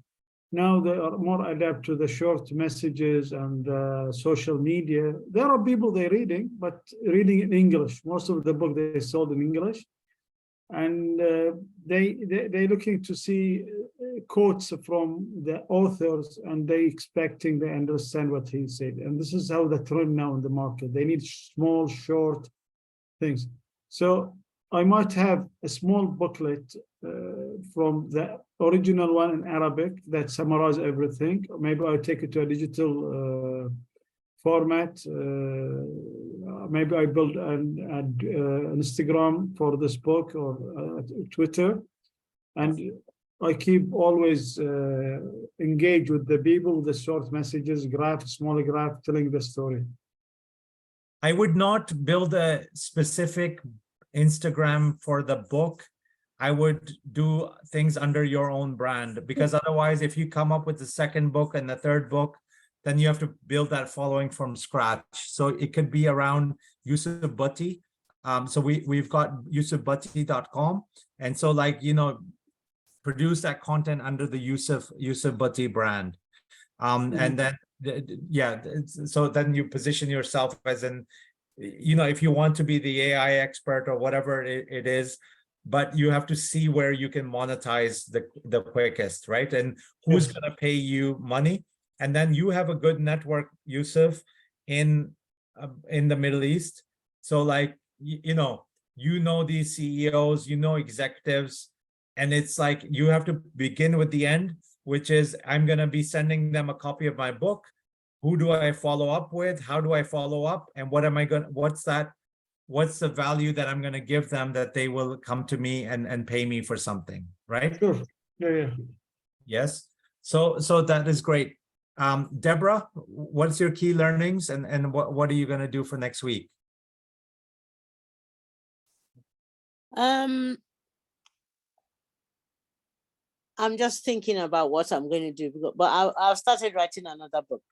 Now they are more adapt to the short messages and social media. There are people they're reading, but reading in English. Most of the book they sold in English. And they're looking to see quotes from the authors, and they expecting they understand what he said. And this is how the trend now in the market. They need small, short things. So I might have a small booklet from the original one in Arabic that summarize everything. Maybe I take it to a digital format. Maybe I build an Instagram for this book, or Twitter, and I keep always engage with the people, the short messages, graph, small graph, telling the story. I would not build a specific Instagram for the book. I would do things under your own brand, because otherwise, if you come up with the second book and the third book, then you have to build that following from scratch. So it could be around Yusuf Buti. So we've got yusufbuti.com. And so like, you know, produce that content under the Yusuf Buti brand. And then, yeah, so then you position yourself as in, you know, if you want to be the AI expert or whatever it is, but you have to see where you can monetize the quickest, right? And who's going to pay you money. And then you have a good network, Yusuf, in the Middle East. So like, you know these CEOs, you know executives, and it's like you have to begin with the end, which is I'm going to be sending them a copy of my book. Who do I follow up with? How do I follow up? And what am I going? What's the value that I'm going to give them that they will come to me and pay me for something, right? Sure. Yeah. Yes. So that is great. Deborah, what's your key learnings and what are you going to do for next week? I'm just thinking about what I'm going to do, but I've started writing another book.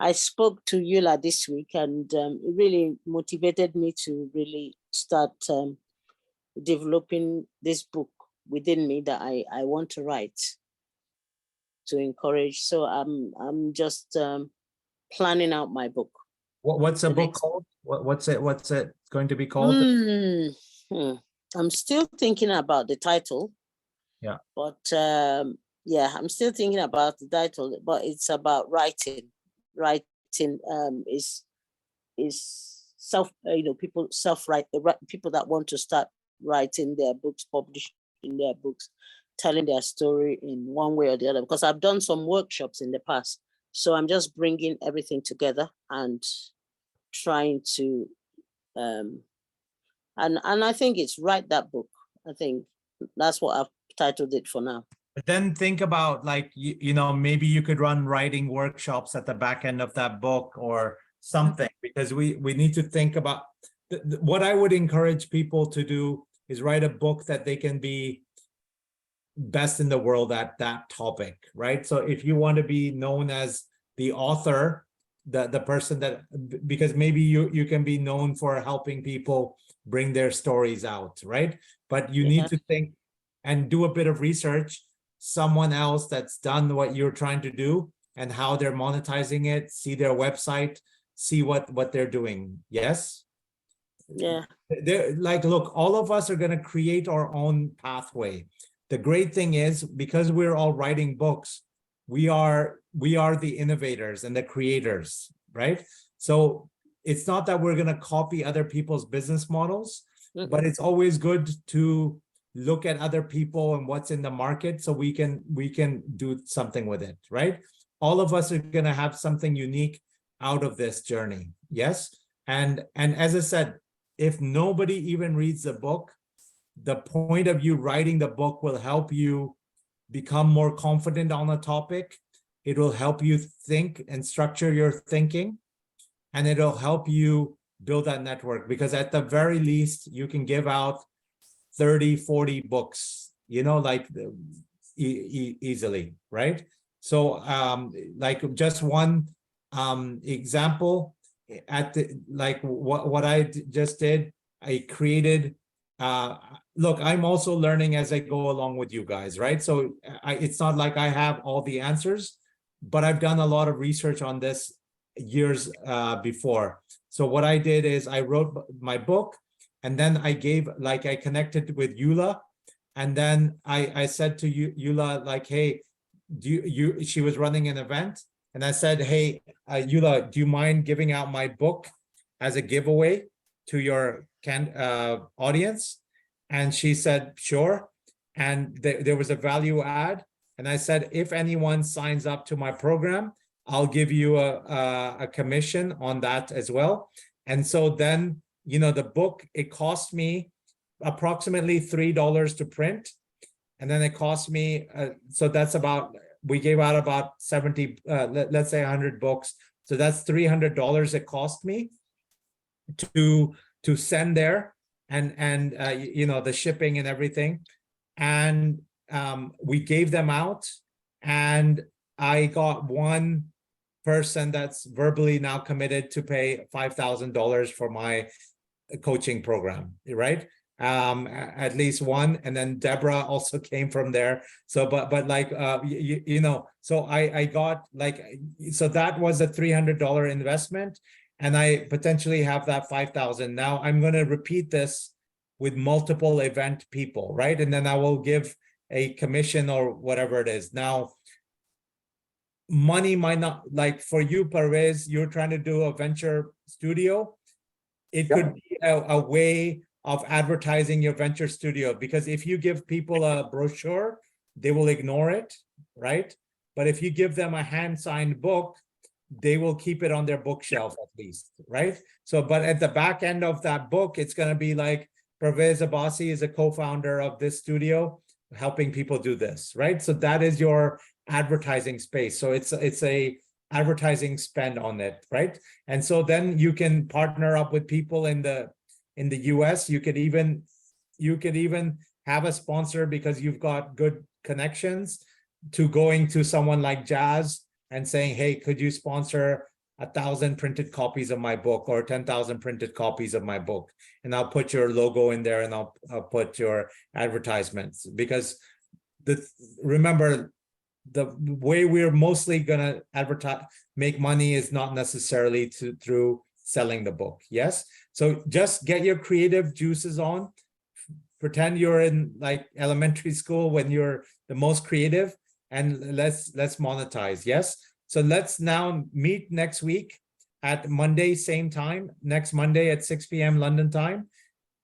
I spoke to Eula this week, and it really motivated me to really start developing this book within me that I want to write, to encourage. So I'm just planning out my book. What's the book called? What's it going to be called? I'm still thinking about the title. Yeah. But yeah, I'm still thinking about the title, but it's about writing writing is people self-write, people that want to start writing their books, publishing their books, telling their story in one way or the other, because I've done some workshops in the past. So I'm just bringing everything together and trying to, and I think it's Write That Book. I think that's what I've titled it for now. But then think about, like, you know, maybe you could run writing workshops at the back end of that book or something, because we need to think about what I would encourage people to do is write a book that they can be best in the world at that topic, right? So if you want to be known as the author, the person that, because maybe you can be known for helping people bring their stories out, right? But you need to think and do a bit of research, someone else that's done what you're trying to do and how they're monetizing it, see their website, see what they're doing. Yes? Yeah. They're like, look, all of us are going to create our own pathway. The great thing is, because we're all writing books, we are the innovators and the creators, right? So it's not that we're going to copy other people's business models, but it's always good to look at other people and what's in the market so we can do something with it, right? All of us are going to have something unique out of this journey. Yes. And as I said, if nobody even reads the book, the point of you writing the book will help you become more confident on a topic. It will help you think and structure your thinking, and it'll help you build that network, because at the very least, you can give out 30, 40 books, you know, like easily, right? So like just one example, at the, like what I just did, I created, look, I'm also learning as I go along with you guys, right? So it's not like I have all the answers, but I've done a lot of research on this years before. So what I did is I wrote my book, and then I connected with Eula, and then I said to Eula, like, hey, she was running an event, and I said, hey, Eula, do you mind giving out my book as a giveaway to your audience? And she said, sure. And there was a value add. And I said, if anyone signs up to my program, I'll give you a commission on that as well. And so then, you know, the book, it cost me approximately $3 to print. And then it cost me, so that's about, we gave out about 70, let's say 100 books. So that's $300 it cost me to send there, and you know, the shipping and everything. And we gave them out, and I got one person that's verbally now committed to pay $5,000 for my coaching program, right? At least one. And then Deborah also came from there. So but like you know, so I got like, so that was a $300 investment, and I potentially have that 5,000. Now I'm going to repeat this with multiple event people, right? And then I will give a commission or whatever it is. Now, money might not, like for you, Parvez, you're trying to do a venture studio. It could be a way of advertising your venture studio, because if you give people a brochure, they will ignore it, right? But if you give them a hand-signed book, they will keep it on their bookshelf at least, right? So, but at the back end of that book, it's going to be like, Parvez Abbasi is a co-founder of this studio, helping people do this, right? So that is your advertising space. So it's a advertising spend on it, right? And so then you can partner up with people in the US. You could even have a sponsor because you've got good connections, to going to someone like Jazz and saying, hey, could you sponsor 1,000 printed copies of my book, or 10,000 printed copies of my book? And I'll put your logo in there, and I'll put your advertisements, because remember, the way we're mostly gonna make money is not necessarily through selling the book. Yes. So just get your creative juices on. Pretend you're in like elementary school when you're the most creative, and let's monetize. Yes. So let's now meet next week. at Monday, same time, next Monday at 6 p.m. London time.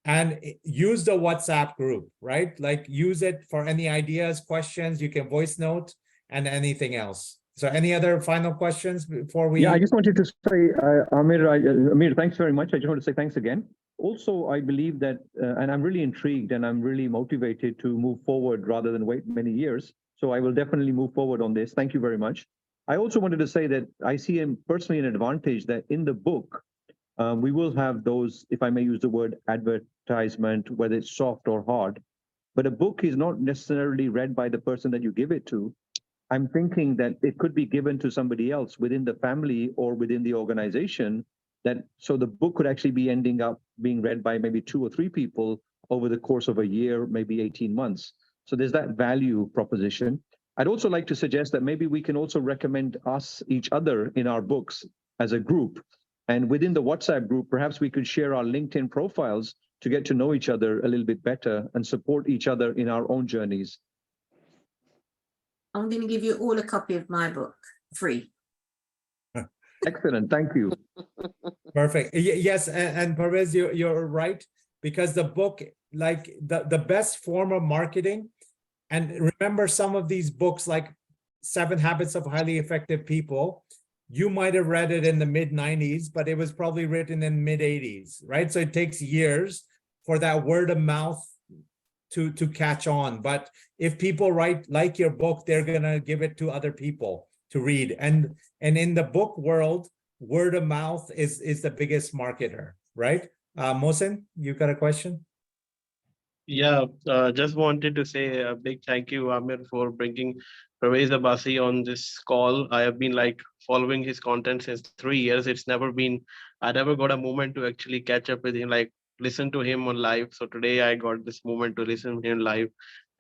And use the WhatsApp group, right? Like use it for any ideas, questions, you can voice note and anything else. So any other final questions before we? Yeah, I just wanted to say, Amir, thanks very much. I just want to say thanks again. Also, I believe that, and I'm really intrigued and I'm really motivated to move forward rather than wait many years. So I will definitely move forward on this. Thank you very much. I also wanted to say that I see personally an advantage that in the book, we will have those, if I may use the word advertisement, whether it's soft or hard, but a book is not necessarily read by the person that you give it to. I'm thinking that it could be given to somebody else within the family or within the organization, so the book could actually be ending up being read by maybe 2 or 3 people over the course of a year, maybe 18 months. So there's that value proposition. I'd also like to suggest that maybe we can also recommend each other in our books as a group. And within the WhatsApp group, perhaps we could share our LinkedIn profiles to get to know each other a little bit better and support each other in our own journeys. I'm going to give you all a copy of my book, free. Excellent, thank you. Perfect. Yes, and Parvez, you're right, because the book, like the best form of marketing, and remember some of these books like 7 Habits of Highly Effective People, you might have read it in the mid-90s, but it was probably written in mid-80s, right? So it takes years for that word of mouth to catch on. But if people like your book, they're gonna give it to other people to read. And in the book world, word of mouth is the biggest marketer, right? Mohsen, you got a question? Yeah, just wanted to say a big thank you, Amir, for bringing Parvez Abbasi on this call. I have been following his content since 3 years. I never got a moment to actually catch up with him, listen to him on live. So today I got this moment to listen to him live,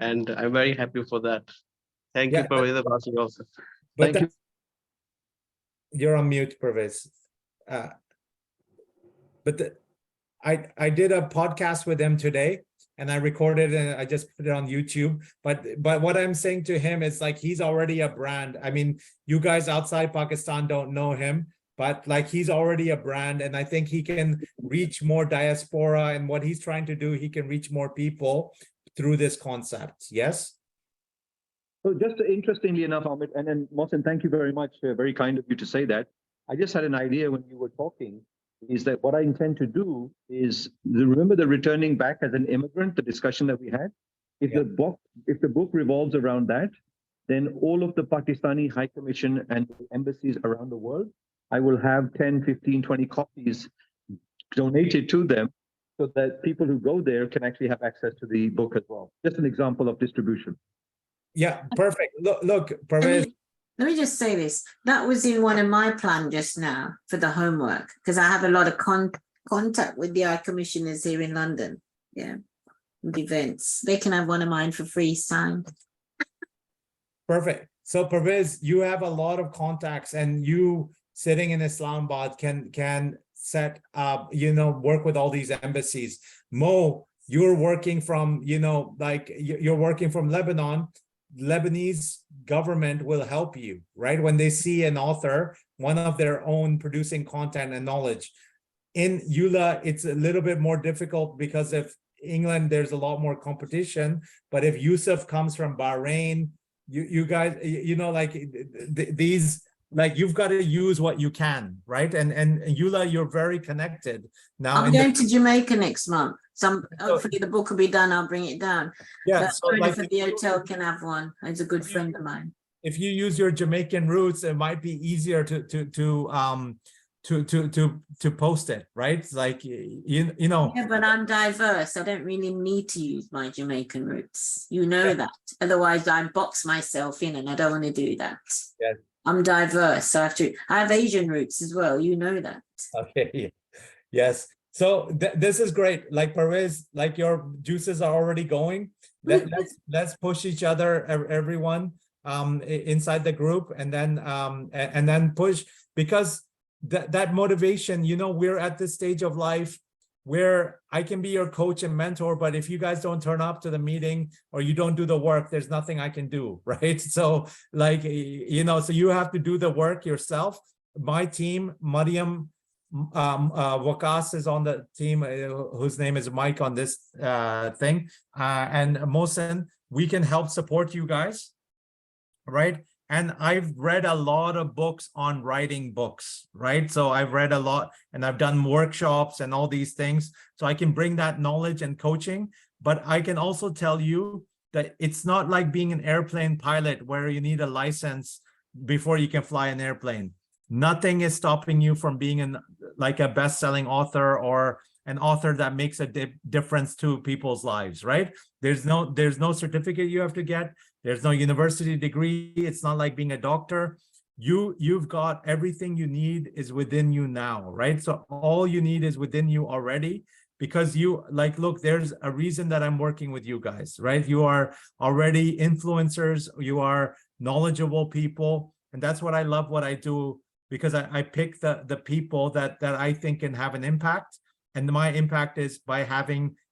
and I'm very happy for that. Thank you, Parvez Abbasi also. But Thank you. You're on mute, Parvez. I did a podcast with him today, and I recorded and I just put it on YouTube. But what I'm saying to him is he's already a brand. I mean, you guys outside Pakistan don't know him, but he's already a brand, and I think he can reach more diaspora, and what he's trying to do, he can reach more people through this concept. Yes? So just interestingly enough, Amit, and then Mohsen, thank you very much. Very kind of you to say that. I just had an idea when you were talking, is that what I intend to do is, remember the returning back as an immigrant, the discussion that we had? If the book revolves around that, then all of the Pakistani High Commission and embassies around the world, I will have 10, 15, 20 copies donated to them so that people who go there can actually have access to the book as well. Just an example of distribution. Yeah, perfect. Look, Parvez. Let me just say this. That was in one of my plans just now for the homework, because I have a lot of contact with the High Commissioners here in London. Yeah, with events. They can have one of mine for free signed. Perfect. So Parvez, you have a lot of contacts, and you sitting in Islamabad can set up, work with all these embassies. Mo, you're working from, you're working from Lebanon. Lebanese government will help you, right? When they see an author, one of their own producing content and knowledge. In Eula, it's a little bit more difficult because of England, there's a lot more competition. But if Yusuf comes from Bahrain, you guys, these, you've got to use what you can, right? And Eula, you're very connected now. I'm going to Jamaica next month. Hopefully the book will be done. I'll bring it down. Yeah, so for the hotel can have one. It's a good friend of mine. If you use your Jamaican roots, it might be easier to post it, right? Yeah, but I'm diverse. I don't really need to use my Jamaican roots. You know that. Otherwise, I box myself in, and I don't want to do that. Yeah. I'm diverse, so I have Asian roots as well. You know that. Okay. Yes. So this is great. Parvez, your juices are already going. Let's push each other, everyone, inside the group, and then push, because that motivation. We're at this stage of life where I can be your coach and mentor, but if you guys don't turn up to the meeting or you don't do the work, there's nothing I can do, right? So so you have to do the work yourself. my team, Mariam Waqas is on the team, whose name is Mike on this thing, and Mohsen, we can help support you guys, right? And I've read a lot of books on writing books, right? So I've read a lot and I've done workshops and all these things. So I can bring that knowledge and coaching, but I can also tell you that it's not like being an airplane pilot where you need a license before you can fly an airplane. Nothing is stopping you from being like a best-selling author or an author that makes a difference to people's lives, right? There's no certificate you have to get. There's no university degree. It's not like being a doctor. You've got everything you need is within you now, right? So all you need is within you already, because you like, look, there's a reason that I'm working with you guys, right? You are already influencers. You are knowledgeable people. And that's what I love what I do, because I pick the people that I think can have an impact. And my impact is by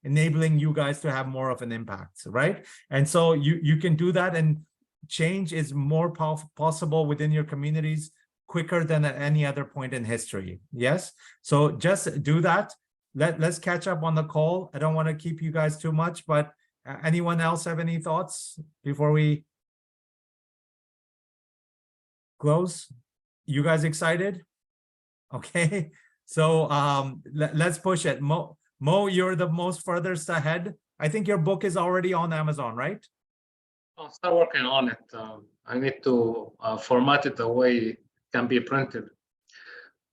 enabling you guys to have more of an impact, right? And so you can do that, and change is more possible within your communities quicker than at any other point in history. Yes, so just do that. Let's catch up on the call. I don't want to keep you guys too much, but anyone else have any thoughts before we close? You guys excited? Okay. So let's push it. Mo, you're the most furthest ahead. I think your book is already on Amazon, right? I'll start working on it. I need to format it the way it can be printed.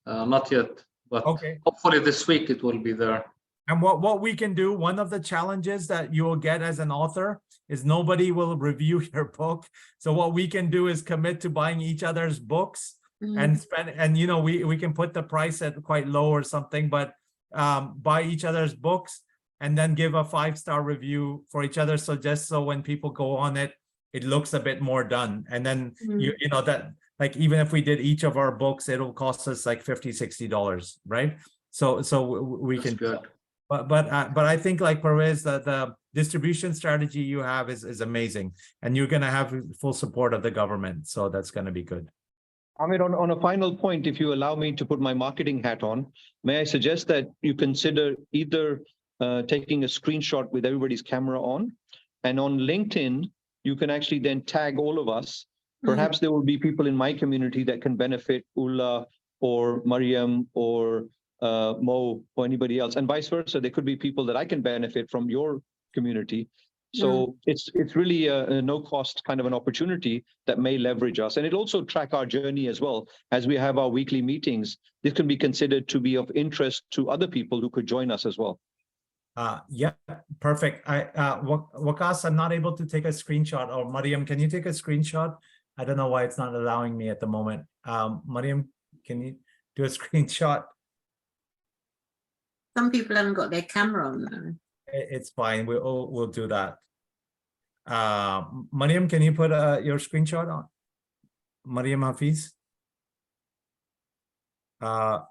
Not yet, but okay. Hopefully this week it will be there. And what we can do, one of the challenges that you will get as an author is nobody will review your book. So what we can do is commit to buying each other's books. And spend, and you know, we can put the price at quite low or something, but buy each other's books and then give a 5-star review for each other. So just so when people go on it, it looks a bit more done. And then you know that, like, even if we did each of our books, it'll cost us like $50-$60, right? So we That's can good. But I think, like Parvez, the distribution strategy you have is amazing, and you're gonna have full support of the government. So that's gonna be good. Amir, on a final point, if you allow me to put my marketing hat on, may I suggest that you consider either taking a screenshot with everybody's camera on, and on LinkedIn, you can actually then tag all of us. Perhaps there will be people in my community that can benefit, Eula or Mariam or Mo or anybody else, and vice versa. There could be people that I can benefit from your community. So it's really a no-cost kind of an opportunity that may leverage us. And it'll also track our journey as well. As we have our weekly meetings, this can be considered to be of interest to other people who could join us as well. Yeah, perfect. Waqas, I'm not able to take a screenshot. Or Mariam, can you take a screenshot? I don't know why it's not allowing me at the moment. Mariam, can you do a screenshot? Some people haven't got their camera on though. It's fine. We'll do that. Mariam, can you put your screenshot on? Mariam Hafiz. Fazal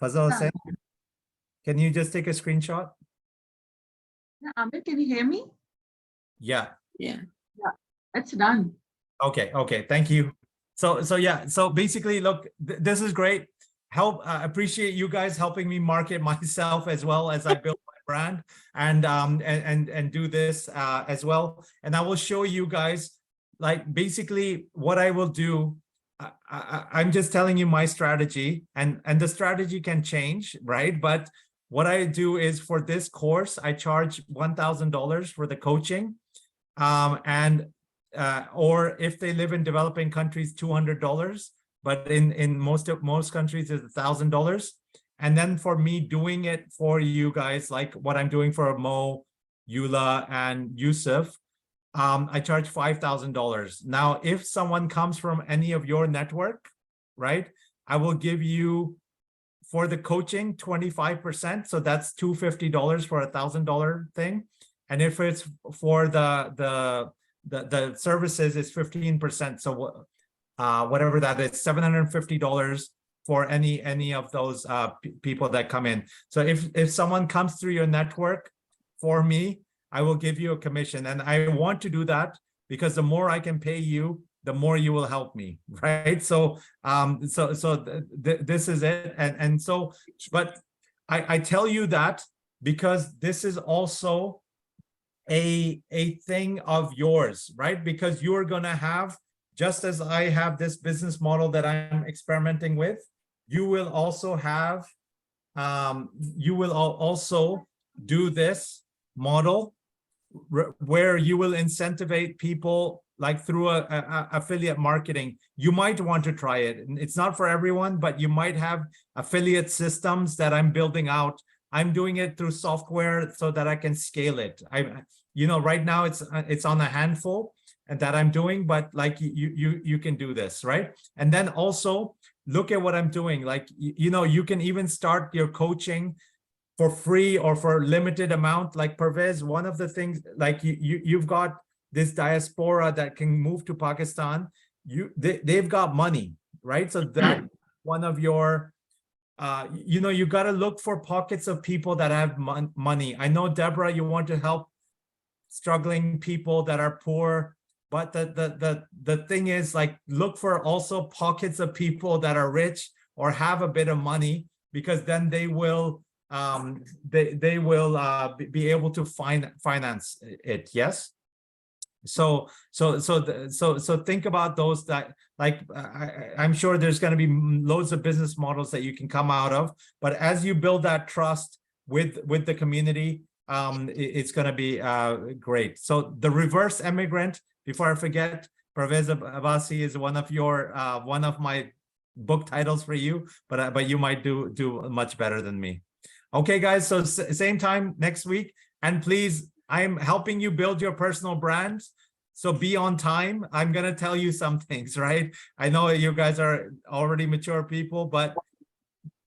Hussain, can you just take a screenshot? Amir, can you hear me? Yeah. Yeah. It's done. Okay. Thank you. So yeah. So basically, look, this is great. Appreciate you guys helping me market myself as well as I build my brand and do this as well. And I will show you guys, like, basically what I will do. I'm just telling you my strategy, and the strategy can change, right? But what I do is, for this course, I charge $1,000 for the coaching, or if they live in developing countries, $200. But in most countries, it's $1,000. And then for me doing it for you guys, like what I'm doing for Mo, Eula, and Yusuf, I charge $5,000. Now, if someone comes from any of your network, right, I will give you, for the coaching, 25%. So that's $250 for $1,000 thing. And if it's for the services, is 15%. So whatever that is, $750 for any of those people that come in. So if someone comes through your network for me, I will give you a commission. And I want to do that because the more I can pay you, the more you will help me, right? So this is it. And so, but I tell you that because this is also a thing of yours, right? Because you're gonna have, just as I have this business model that I'm experimenting with, you will also have, you will also do this model where you will incentivize people like through a affiliate marketing. You might want to try it. It's not for everyone, but you might have affiliate systems that I'm building out. I'm doing it through software so that I can scale it. You know, right now it's on a handful and that I'm doing, but like you can do this, right? And then also look at what I'm doing. Like, you know, you can even start your coaching for free or for limited amount. Like Parvez, one of the things, like you've got this diaspora that can move to Pakistan. They've got money, right? So that one of your, you know, you got to look for pockets of people that have money. I know, Deborah, you want to help struggling people that are poor, but the thing is, like, look for also pockets of people that are rich or have a bit of money, because then they will they will be able to finance it. Yes. So think about those that, like, I'm sure there's going to be loads of business models that you can come out of, but as you build that trust with the community, it's going to be great. So the reverse immigrant, before I forget, Parvez Abbasi is one of your one of my book titles for you, but you might do much better than me. Okay, guys, so same time next week, and please, I'm helping you build your personal brand. So be on time. I'm going to tell you some things, right? I know you guys are already mature people, but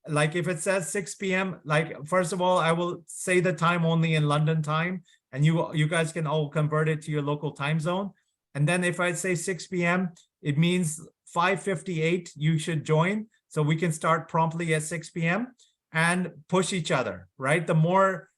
like if it says 6 p.m., like, first of all, I will say the time only in London time, and you guys can all convert it to your local time zone. And then if I say 6 p.m., it means 5:58 you should join, so we can start promptly at 6 p.m. and push each other, right? The more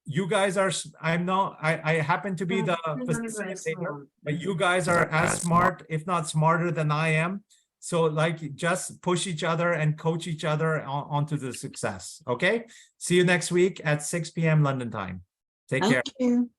you guys are, I happen to be the facilitator, but you guys are as smart, if not smarter than I am. So like, just push each other and coach each other onto the success. Okay. See you next week at 6 p.m. London time. Take care. Thank you.